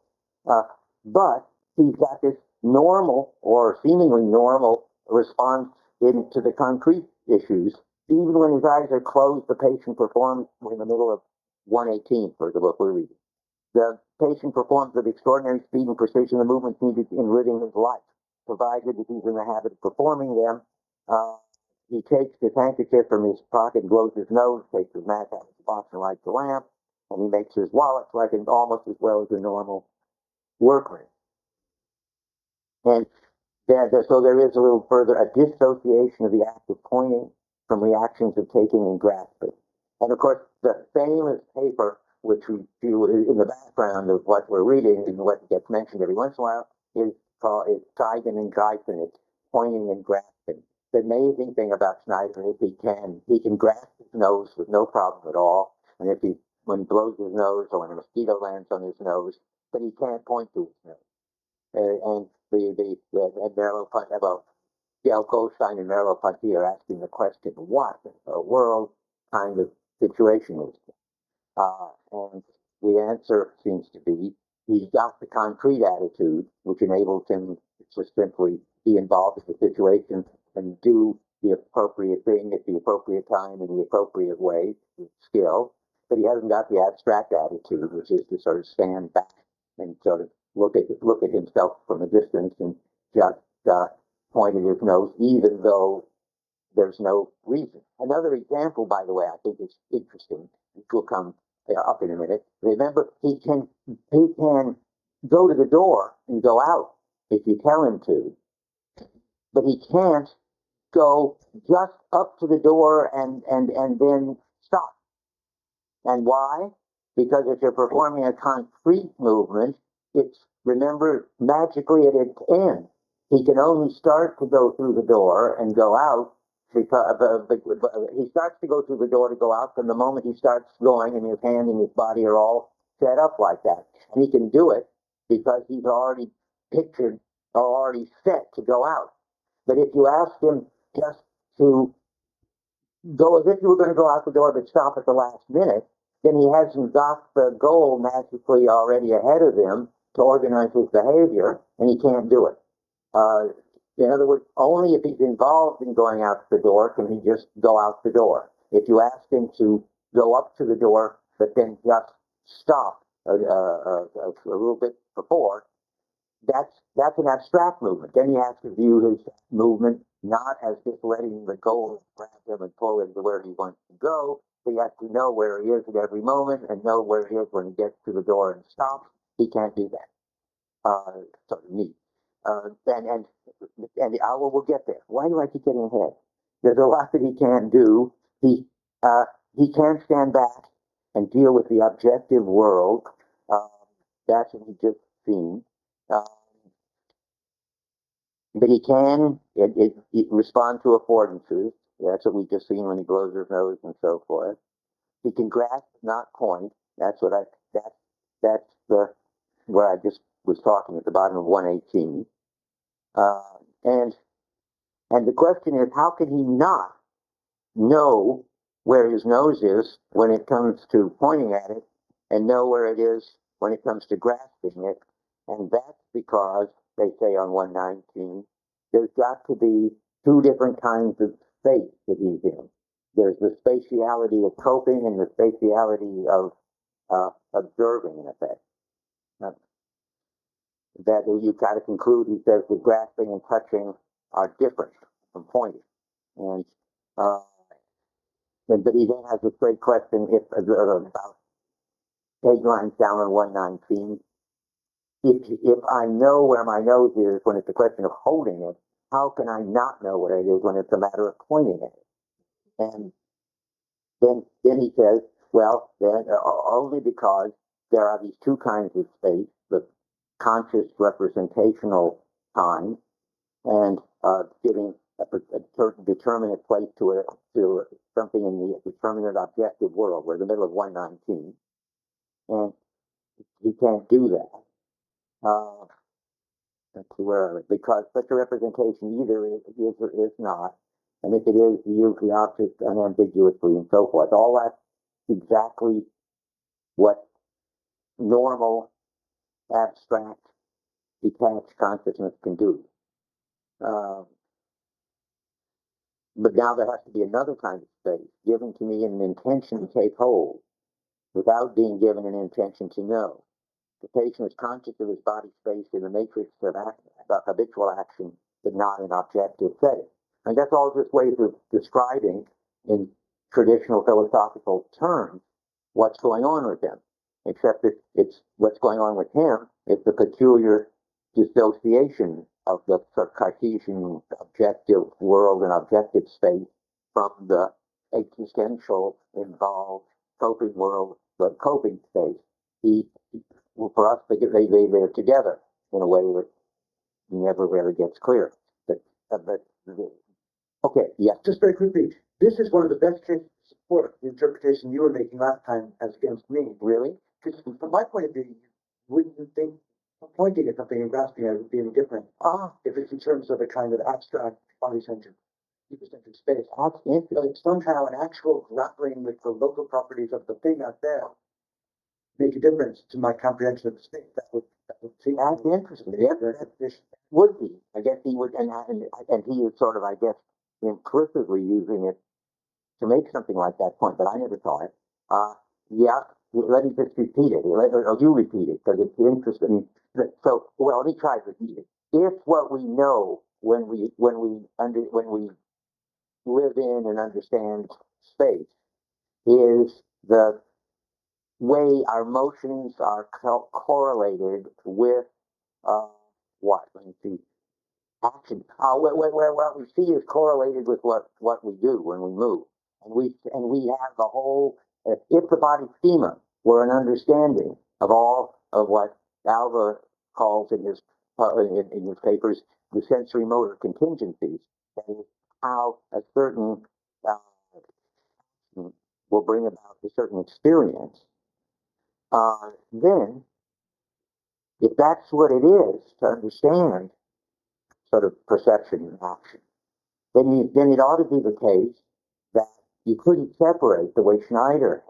A: But he's got this normal or seemingly normal response into the concrete issues. Even when his eyes are closed, the patient performs in the middle of 118 for the book we're reading. The patient performs with extraordinary speed and precision the movements needed in living his life, provided that he's in the habit of performing them. He takes his handkerchief from his pocket, blows his nose, takes his mask out of his box and lights the lamp, and he makes his wallet like almost as well as a normal workman. And so there is a little further a dissociation of the act of pointing from reactions of taking and grasping. And of course, the famous paper, which we do in the background of what we're reading and what gets mentioned every once in a while, is Zeigen and Geisen. It's pointing and grasping. The amazing thing about Schneider is he can grasp his nose with no problem at all. And when he blows his nose or when a mosquito lands on his nose, but he can't point to his nose. And Merleau-Ponty, about Goldstein and Merleau-Ponty are asking the question, what in the world kind of situation is this? And the answer seems to be he's got the concrete attitude, which enables him to simply be involved in the situation and do the appropriate thing at the appropriate time in the appropriate way with skill. But he hasn't got the abstract attitude, which is to sort of stand back and sort of look at himself from a distance and just point at his nose, even though there's no reason. Another example, by the way, I think is interesting, which will come up in a minute. Remember, he can go to the door and go out if you tell him to. but he can't go just up to the door and then stop. And why? Because if you're performing a concrete movement, it's, remember, magically at its end. He can only start to go through the door and go out because he starts to go through the door to go out from the moment he starts going, and his hand and his body are all set up like that. And he can do it because he's already pictured or already set to go out. But if you ask him just to go as if you were going to go out the door but stop at the last minute, then he hasn't got the goal magically already ahead of him to organize his behavior, and he can't do it. In other words, only if he's involved in going out the door can he just go out the door. If you ask him to go up to the door but then just stop a little bit before, that's an abstract movement. Then he has to view his movement not as just letting the goal grab him and pull him to where he wants to go. He has to know where he is at every moment and know where he is when he gets to the door and stops. He can't do that. Sort of neat. And the hour will get there. Why do I keep getting ahead? There's a lot that he can't do. He can't stand back and deal with the objective world. That's what he just seen. But he can respond to affordances. That's what we just seen when he blows his nose and so forth. He can grasp, not point. That's the where I just was talking at the bottom of 118. And the question is, how can he not know where his nose is when it comes to pointing at it, and know where it is when it comes to grasping it? And that's because, they say on 119, there's got to be two different kinds of space that he's in. There's the spatiality of coping and the spatiality of observing, in effect. That you've got to conclude, he says, that grasping and touching are different from pointing. And but he then has a great question about page lines down on 119. If I know where my nose is when it's a question of holding it, how can I not know where it is when it's a matter of pointing at it? And then he says, well, then only because there are these two kinds of space, the conscious representational time and giving a certain determinate place to something in the determinate objective world. We're in the middle of 119, and you can't do that. Let's see, where are we? Because such a representation either is or is not, and if it is, you use the object unambiguously and so forth. All that's exactly what normal, abstract, detached consciousness can do. But now there has to be another kind of space given to me in an intention to take hold without being given an intention to know. The patient is conscious of his body space in the matrix of habitual action, but not in objective setting. And that's all just ways of describing in traditional philosophical terms what's going on with him. Except that it's what's going on with him, it's the peculiar dissociation of the Cartesian objective world and objective space from the existential involved coping world, the coping space. Well, for us, they're together in a way that never really gets clear. But okay, yeah.
B: Just very quickly, this is one of the best cases for the interpretation you were making last time as against me.
A: Really?
B: Because from my point of view, wouldn't you think pointing at something and grasping it would be any different? If it's in terms of a kind of abstract body-centered, people-centered space.
A: That's interesting.
B: But somehow an actual grappling with the local properties of the thing out there make a difference to my comprehension of the space. That would seem
A: That's interesting. Yeah, would be. I guess he would, and he is sort of, I guess, implicitly using it to make something like that point, but I never saw it. Yeah, let me just repeat it. Or you repeat it, because it's interesting. So, well, let me try to repeat it. If what we know when we live in and understand space is the way our motions are correlated with what? Let me see. action. Where what we see is correlated with what we do when we move, and we have the whole. If the body schema were an understanding of all of what Alva calls in his papers the sensory motor contingencies, that is how a certain will bring about a certain experience. Then, if that's what it is to understand sort of perception and action, then it ought to be the case that you couldn't separate the way Schneider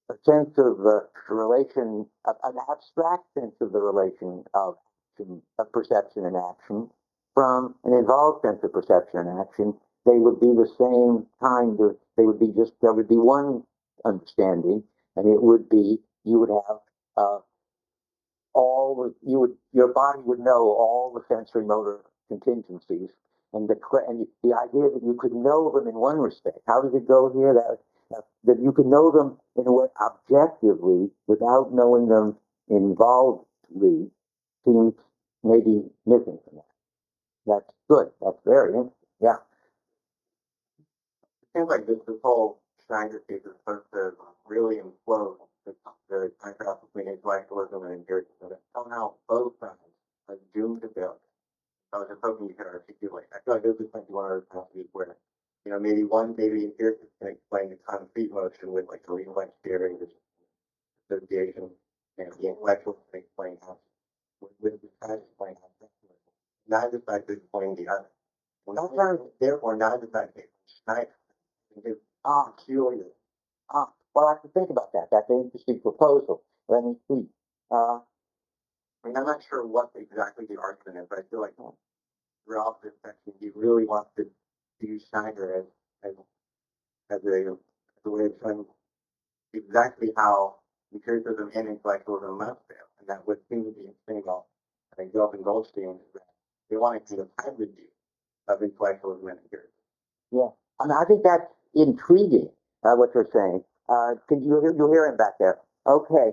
A: a sense of the relation, an abstract sense of the relation of action, of perception and action, from an involved sense of perception and action. They would be the same kind of. They would be just. There would be one understanding, and it would be you would have your body would know all the sensory motor contingencies, and the idea that you could know them in one respect. How does it go here? That you can know them in a way objectively without knowing them involvedly seems maybe missing from that. That's good. That's very interesting. Yeah.
D: It seems like this whole Schneider case is supposed to really implode the contrast between intellectualism and empiricism. That somehow both sides are doomed to failure. I was just hoping you could articulate. I feel like this is like one of those passages where, maybe empiricists can explain the concrete motion with like the reflex theory, the association, and the intellectuals can explain how, with the side explain how neither side could explain the other. Therefore, neither side can Schneider.
A: Peculiar. Well, I have to think about that. That's an interesting proposal. Let me see.
D: I'm not sure what exactly the argument is, but I feel like throughout this section, he really wants to use Schneider as a way of showing exactly how empiricism and intellectualism must fail. And that what seems to be interesting about, I think, Gelb and Goldstein is that they want to kind of hybrid view of intellectualism and empiricism.
A: Yeah, I think that's intriguing, what you're saying. You'll hear him back there. Okay.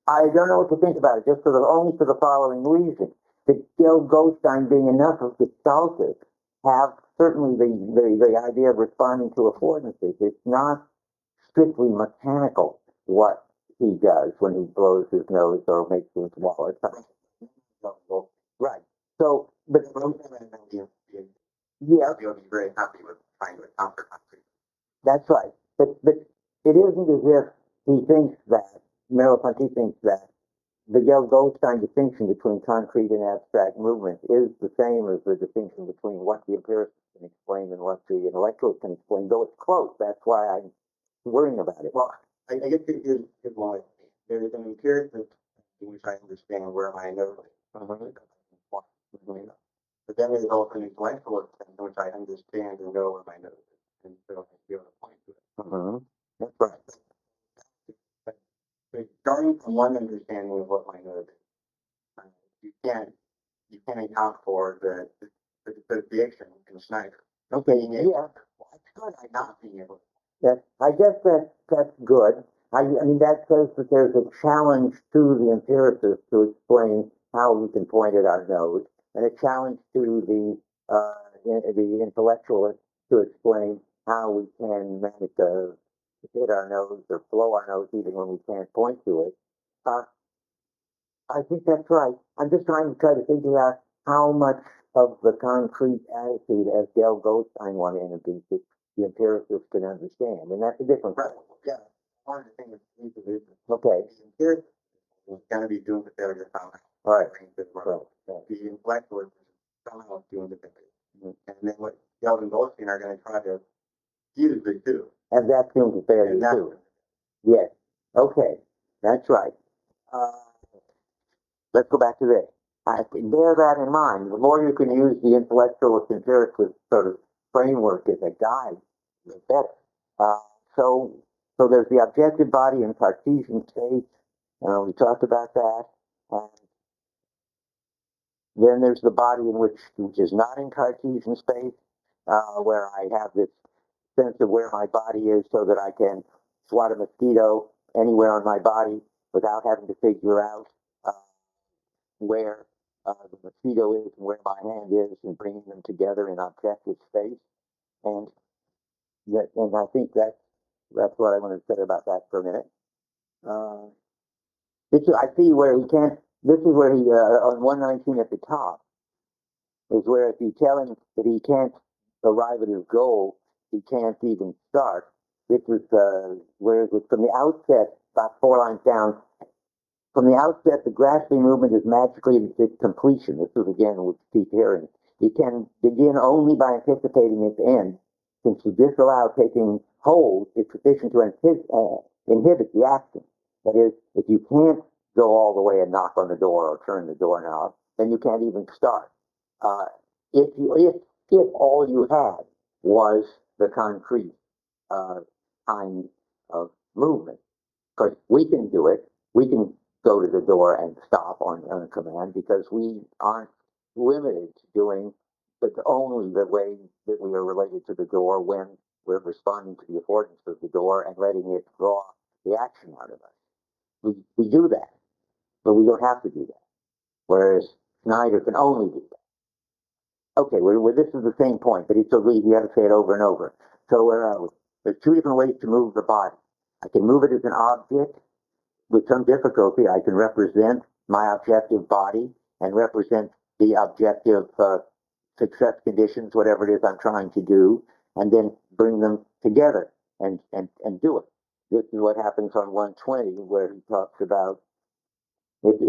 A: I don't know what to think about it, only for the following reason. The Gelb Goldstein being enough of gestaltic have certainly the idea of responding to affordances. It's not strictly mechanical what he does when he blows his nose or makes his wallet. Right. So, but yeah,
D: you'll be very happy with trying to encounter concrete.
A: That's right. But it isn't as if he thinks that, Merleau-Ponty thinks that the Gelb-Goldstein distinction between concrete and abstract movement is the same as the distinction between what the empiricists can explain and what the intellectuals can explain, though it's close. That's why I'm worrying about it.
D: Well, I guess here's why. There is an empiricist in which I understand where my nose is. But then there's also an intellectualist in which I understand and know where my nose is. And so I feel a point to it.
A: That's right.
D: But starting from one understanding of what my nose is, you can't account for the dissociation in Schneider.
A: Okay, yeah. That's good. I'm not being able to. Yes, I guess that's good. I mean, that says that there's a challenge to the empiricist to explain how we can point at our nose, and a challenge to the intellectualist to explain how we can manage to hit our nose or blow our nose even when we can't point to it. I think that's right. I'm just trying to figure out how much of the concrete attitude as Gelb Goldstein wanted to be the empiricist can understand, and that's a different question.
D: Yeah, one of the things we need to do.
A: Okay.
D: The empiricist is going to be doomed to failure somehow.
A: Right.
D: Right. The intellectualist is somehow doomed to failure. And then what Gelb and Goldstein are going to try to use the two.
A: And that's doomed to failure too. Yes. Okay. That's right. Let's go back to this. Bear that in mind. The more you can use the intellectualist empiricist sort of framework as a guide, the better. So there's the objective body in Cartesian space. We talked about that. Then there's the body which is not in Cartesian space, where I have this sense of where my body is so that I can swat a mosquito anywhere on my body without having to figure out where the mosquito is and where my hand is, and bringing them together in objective space. And I think that's what I want to say about that for a minute. I see where he can't. This is where he on 119 at the top is where if you tell him that he can't arrive at his goal, he can't even start. This is where it was from the outset, about 4 lines down. From the outset, the grasping movement is magically its completion. This is again what we keep hearing. He can begin only by anticipating its end, since to disallow taking hold is sufficient to inhibit the action. That is, if you can't go all the way and knock on the door or turn the doorknob, then you can't even start. If all you had was the concrete kind of movement, because we can do it, we can go to the door and stop on a command because we aren't limited to doing but only the way that we are related to the door when we're responding to the affordance of the door and letting it draw the action out of us. We do that, but we don't have to do that. Whereas Schneider can only do that. Okay, this is the same point, but you have to say it over and over. So there's 2 different ways to move the body. I can move it as an object. With some difficulty, I can represent my objective body and represent the objective success conditions, whatever it is I'm trying to do, and then bring them together and do it. This is what happens on 120, where he talks about if he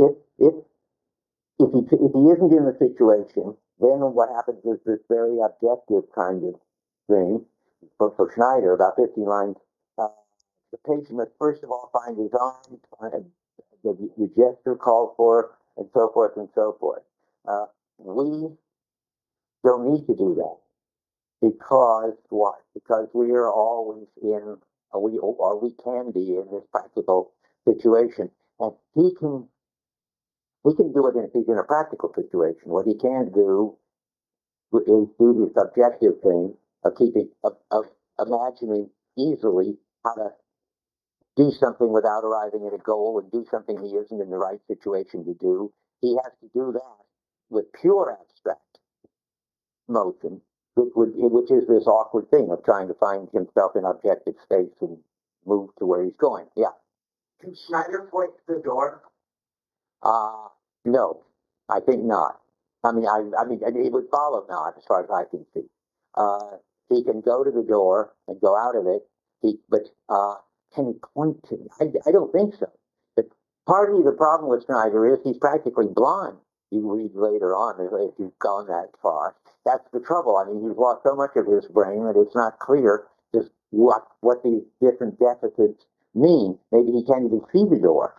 A: isn't in the situation, then what happens is this very objective kind of thing. For Schneider, about 50 lines. The patient must first of all find his arm, the gesture called for, and so forth and so forth. We don't need to do that because what? Because we are always we can be in this practical situation, and he can do it if he's in a practical situation. What he can't do is do this objective thing of imagining easily how to do something without arriving at a goal and do something he isn't in the right situation to do. He has to do that with pure abstract motion, which is this awkward thing of trying to find himself in objective space and move to where he's going. Yeah.
D: Can Schneider point to the door?
A: No, I think not. I mean, it would follow not, as far as I can see. He can go to the door and go out of it, but can he point to it? I don't think so. But partly the problem with Schneider is he's practically blind. You read later on if you've gone that far. That's the trouble. I mean, he's lost so much of his brain that it's not clear just what these different deficits mean. Maybe he can't even see the door,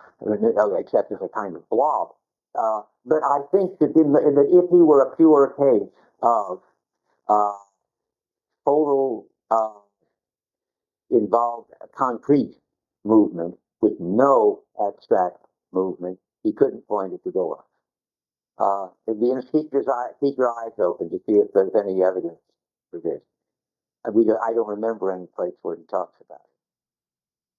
A: except as a kind of blob. But I think that if he were a pure case of total involved concrete movement with no abstract movement, he couldn't point at the door. It'd be in keep your eyes open to see if there's any evidence for this. I don't remember any place where he talks about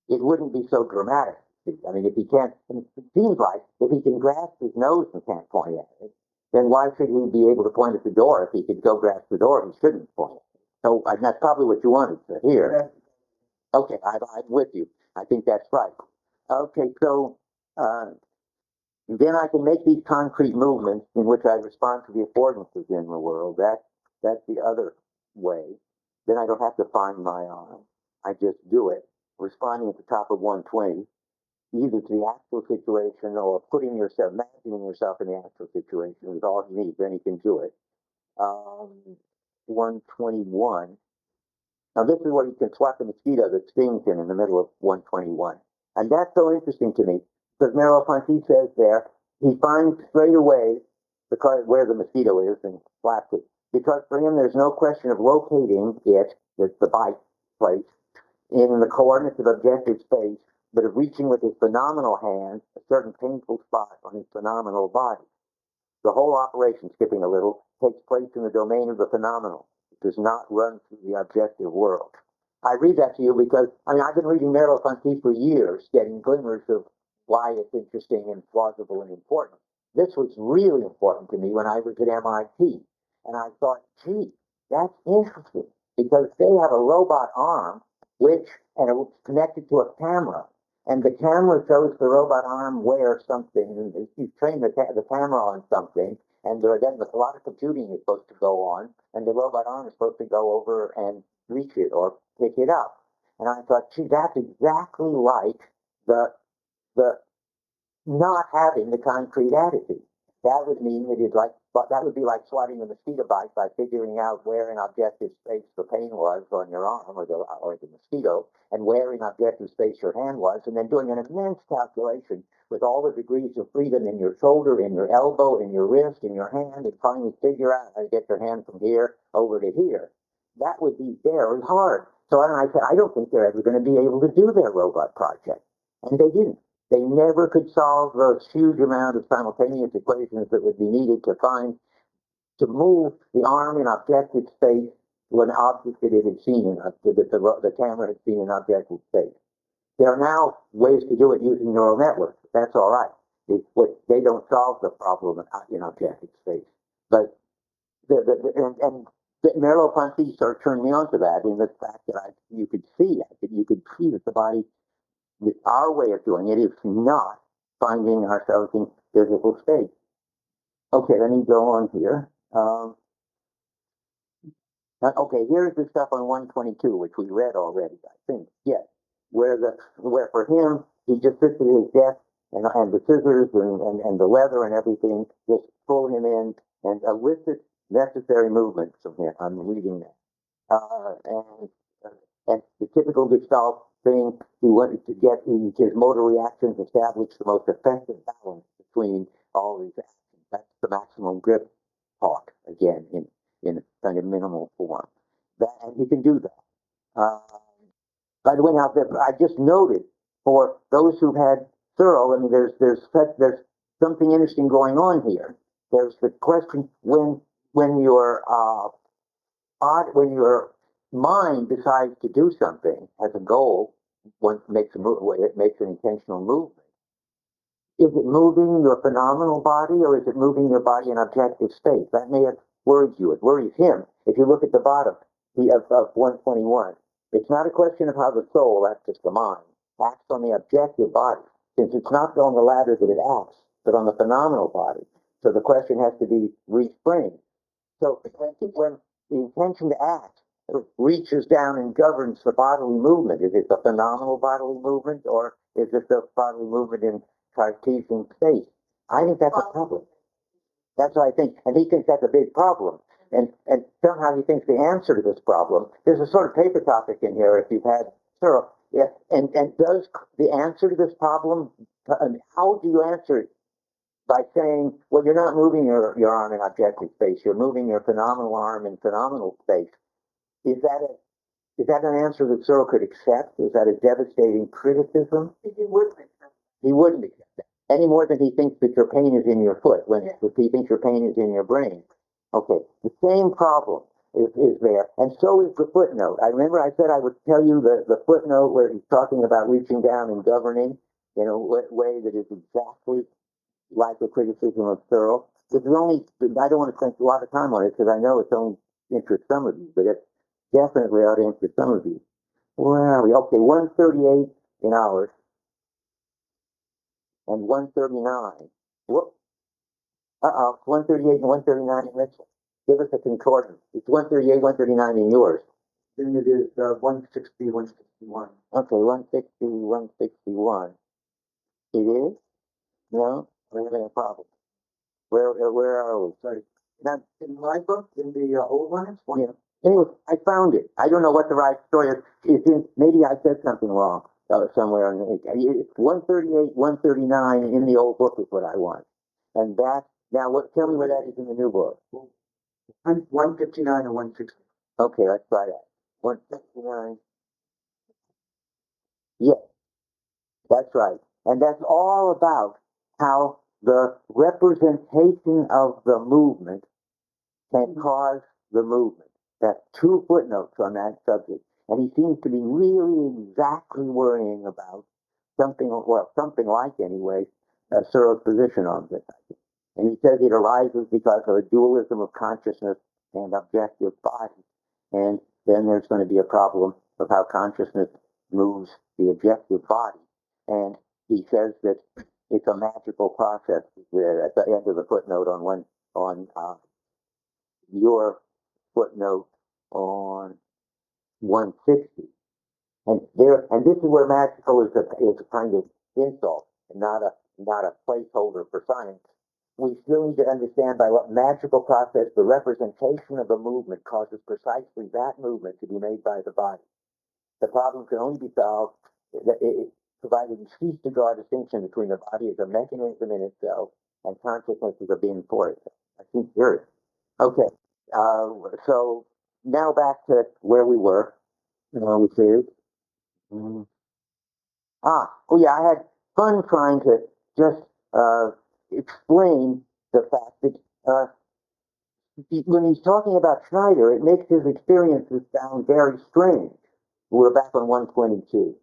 A: it. It wouldn't be so dramatic. I mean, if he can't, it seems like if he can grasp his nose and can't point at it, then why should he be able to point at the door? If he could go grasp the door, he shouldn't point at it. So that's probably what you wanted to hear. Okay, I'm with you. I think that's right. Okay, so then I can make these concrete movements in which I respond to the affordances in the world. That's the other way. Then I don't have to find my arm. I just do it, responding at the top of 120, either to the actual situation or imagining yourself in the actual situation is all you need. Then you can do it. 121. Now this is where you can swat the mosquito that stings him in the middle of 121. And that's so interesting to me, because Merleau-Ponty says there, he finds straight away where the mosquito is and slaps it. Because for him, there's no question of locating it, the bite place, in the coordinates of objective space, but of reaching with his phenomenal hand a certain painful spot on his phenomenal body. The whole operation, skipping a little, takes place in the domain of the phenomenal. It does not run through the objective world. I read that to you because, I've been reading Merleau-Ponty for years, getting glimmers of why it's interesting and plausible and important. This was really important to me when I was at MIT. And I thought, gee, that's interesting because they have a robot arm, and it was connected to a camera. And the camera shows the robot arm where something, and you train the camera on something, and then a lot of computing is supposed to go on, and the robot arm is supposed to go over and reach it or pick it up. And I thought, gee, that's exactly like the the not having the concrete attitude. That would mean that that would be like swatting a mosquito bite by figuring out where in objective space the pain was on your arm or the mosquito, and where in objective space your hand was, and then doing an immense calculation with all the degrees of freedom in your shoulder, in your elbow, in your wrist, in your hand, and finally figure out how to get your hand from here over to here. That would be very hard. So I said, I don't think they're ever going to be able to do their robot project. And they didn't. They never could solve those huge amount of simultaneous equations that would be needed to move the arm in objective space to an object that it had seen that the camera had seen in objective space. There are now ways to do it using neural networks. That's all right. They don't solve the problem in objective space. But Merleau-Ponty sort of turned me on to that in the fact that you could see that the body, our way of doing it is not finding ourselves in physical state. Okay, let me go on here. Okay, here's the stuff on 122, which we read already, I think. Yes, where for him, he just sits at his desk and the scissors and the leather and everything just pull him in and elicit necessary movements from him. I'm reading that. And the typical Gestalt thing, he wanted to get his motor reactions established the most effective balance between all these actions. That's the maximum grip talk, again, in kind of minimal form. And he can do that. By the way, now, I just noted, for those who've had Searle, I mean, there's something interesting going on here. There's the question when your mind decides to do something as a goal, one makes it makes an intentional movement. Is it moving your phenomenal body, or is it moving your body in objective space? That may have worried you. It worries him. If you look at the bottom of 121, it's not a question of how the soul, that's just the mind, acts on the objective body, since it's not on the ladder that it acts, but on the phenomenal body. So the question has to be reframed. So when the intention to act reaches down and governs the bodily movement, is it the phenomenal bodily movement, or is it the bodily movement in Cartesian space? I think that's a problem. That's what I think. And he thinks that's a big problem. And somehow he thinks the answer to this problem, there's a sort of paper topic in here if you've had Searle. Yeah, and does the answer to this problem, how do you answer it? By saying, well, you're not moving your arm in objective space, you're moving your phenomenal arm in phenomenal space. Is that an answer that Searle could accept? Is that a devastating criticism?
B: He wouldn't accept.
A: He wouldn't accept that. Any more than he thinks that your pain is in your foot, when he thinks your pain is in your brain. Okay, the same problem is there, and so is the footnote. I remember I said I would tell you the footnote where he's talking about reaching down and governing in a way that is exactly like the criticism of Searle. This is only, I don't want to spend a lot of time on it because I know it's only interest some of you, but it definitely ought to interest some of you. Where are we? Okay, 138 in ours and 139. Whoop. 138 and 139 in this one. Give us a concordance. It's 138, 139 in yours.
B: Then it is 160, 161.
A: Okay, 160, 161. It is? No? We're having a problem. Where are we? Sorry.
B: Now, in my book, in the old one, it's one.
A: Yeah. Anyway, I found it. I don't know what the right story is. Maybe I said something wrong somewhere. It's 138, 139 in the old book is what I want. And that, now tell me where that is in the new book.
B: 159 and 160.
A: Okay, let's try that. 159. Yes, that's right. And that's all about how the representation of the movement can cause the movement. That's 2 footnotes on that subject. And he seems to be really exactly worrying about something like, anyway, Searle's position on this. And he says it arises because of a dualism of consciousness and objective body. And then there's going to be a problem of how consciousness moves the objective body. And he says that it's a magical process there at the end of the footnote on your footnote on 160. And this is where magical is a kind of insult, not a placeholder for science. We still need to understand by what magical process the representation of a movement causes precisely that movement to be made by the body. The problem can only be solved provided we cease to draw a distinction between the body as a mechanism in itself and consciousness as a being for itself. I think you're okay. So now back to where we were. We said, oh yeah, I had fun trying to just explain the fact that when he's talking about Schneider, it makes his experiences sound very strange. We're back on 122.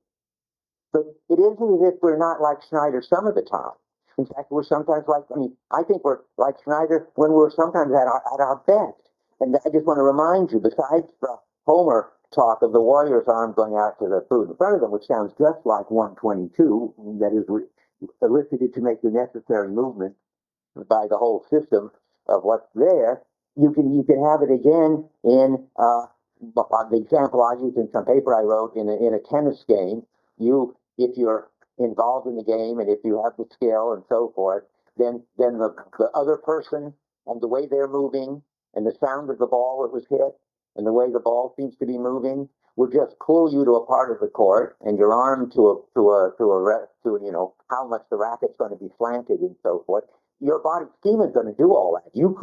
A: But it isn't as if we're not like Schneider some of the time. In fact, we're sometimes I think we're like Schneider when we're sometimes at our best. And I just want to remind you, besides the Homer talk of the warrior's arm going out to the food in front of them, which sounds just like 122, that is elicited to make the necessary movement by the whole system of what's there, you can have it again in the example I used in some paper I wrote in a tennis game. If you're involved in the game and if you have the skill and so forth, then the other person and the way they're moving and the sound of the ball that was hit and the way the ball seems to be moving will just pull you to a part of the court and your arm to how much the racket's going to be slanted and so forth. Your body schema is going to do all that. You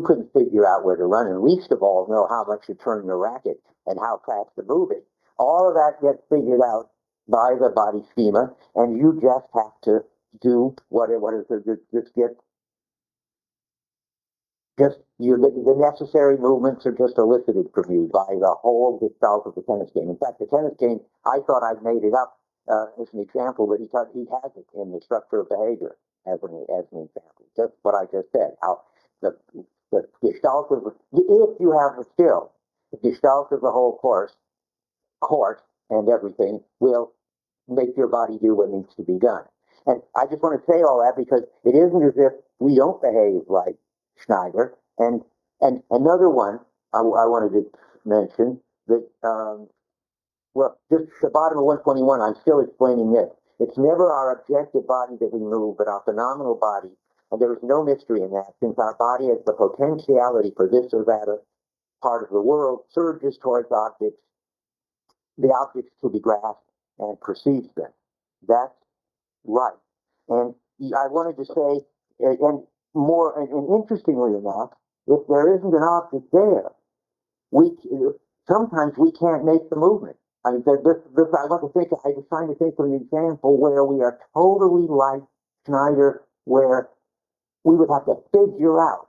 A: couldn't figure out where to run, and least of all know how much to turn your racket and how fast to move it. All of that gets figured out by the body schema, and you just have to do the necessary movements are just elicited from you by the whole gestalt of the tennis game. In fact, the tennis game, I thought I'd made it up as an example, but he has it in the structure of behavior as an example. Just what I just said. How the gestalt of, if you have the skill, the gestalt of the whole court and everything will make your body do what needs to be done. And I just want to say all that because it isn't as if we don't behave like Schneider. And another one I wanted to mention that, just the bottom of 121, I'm still explaining this. It's never our objective body that we move, but our phenomenal body. And there is no mystery in that, since our body has the potentiality for this or that part of the world, surges towards objects, the objects to be grasped and perceives them. That's right. And I wanted to say, and interestingly enough, if there isn't an object there, sometimes we can't make the movement. I mean, I was trying to think of an example where we are totally like Schneider, where we would have to figure out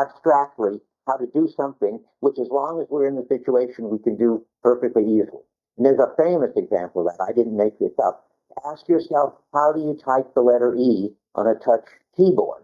A: abstractly how to do something, which as long as we're in the situation, we can do perfectly easily. And there's a famous example of that. I didn't make this up. Ask yourself, how do you type the letter E on a touch keyboard?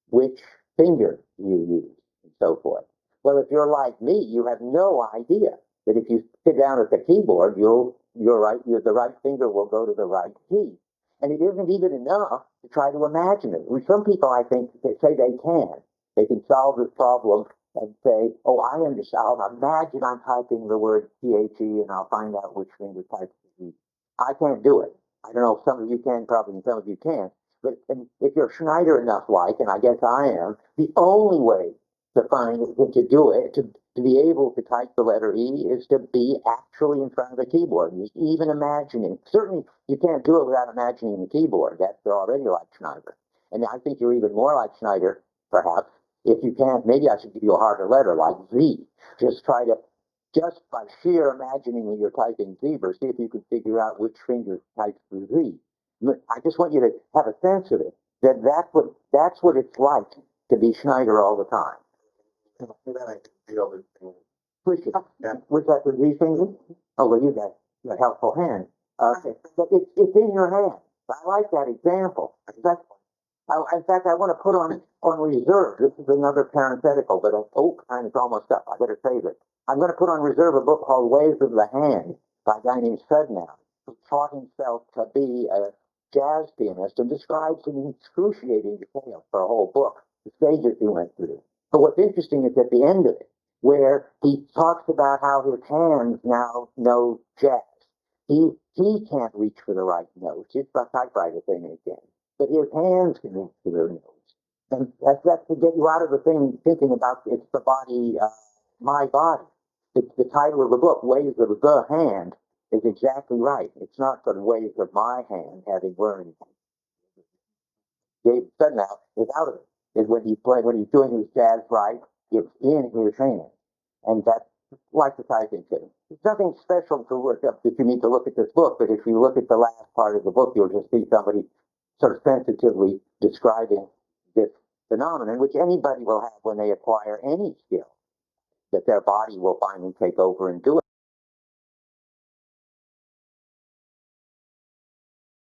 A: Which finger do you use? And so forth. Well, if you're like me, you have no idea that if you sit down at the keyboard, the right finger will go to the right key. And it isn't even enough to try to imagine it. Some people, I think, they say they can. They can solve this problem and say, oh, I understand. I'll imagine I'm typing the word THE and I'll find out which finger types the E. I can't do it. I don't know if some of you can, probably some of you can. But if you're Schneider enough like, and I guess I am, the only way to do it, to be able to type the letter E is to be actually in front of the keyboard. Even imagining. Certainly, you can't do it without imagining the keyboard. That's already like Schneider. And I think you're even more like Schneider, perhaps. If you can't, maybe I should give you a harder letter, like Z. Just by sheer imagining that you're typing zebra, see if you can figure out which finger types the Z. I just want you to have a sense of it, that's what it's like to be Schneider all the time. Which was that the Z finger? Oh, well, you got a helpful hand. Okay, but it's in your hand. I like that example. That's In fact, I want to put on reserve. This is another parenthetical, but time is almost up. I better save it. I'm going to put on reserve a book called Ways of the Hand by a guy named Sudnow, who taught himself to be a jazz pianist and describes in excruciating detail for a whole book the stages he went through. But what's interesting is at the end of it, where he talks about how his hands now know jazz. He can't reach for the right notes. It's a typewriter thing again. But his hands can reach for their notes. And that's to get you out of the thing thinking about it's the body, my body. It's the title of the book, Ways of the Hand, is exactly right. It's not the ways of my hand, having learned. Dave Sudnow is out of it. Is when he's doing his jazz right, it's in his hand. And that's like the typing thing. There's nothing special to look up that you need to look at this book, but if you look at the last part of the book, you'll just see somebody sort of sensitively describing this phenomenon, which anybody will have when they acquire any skill, that their body will finally take over and do it.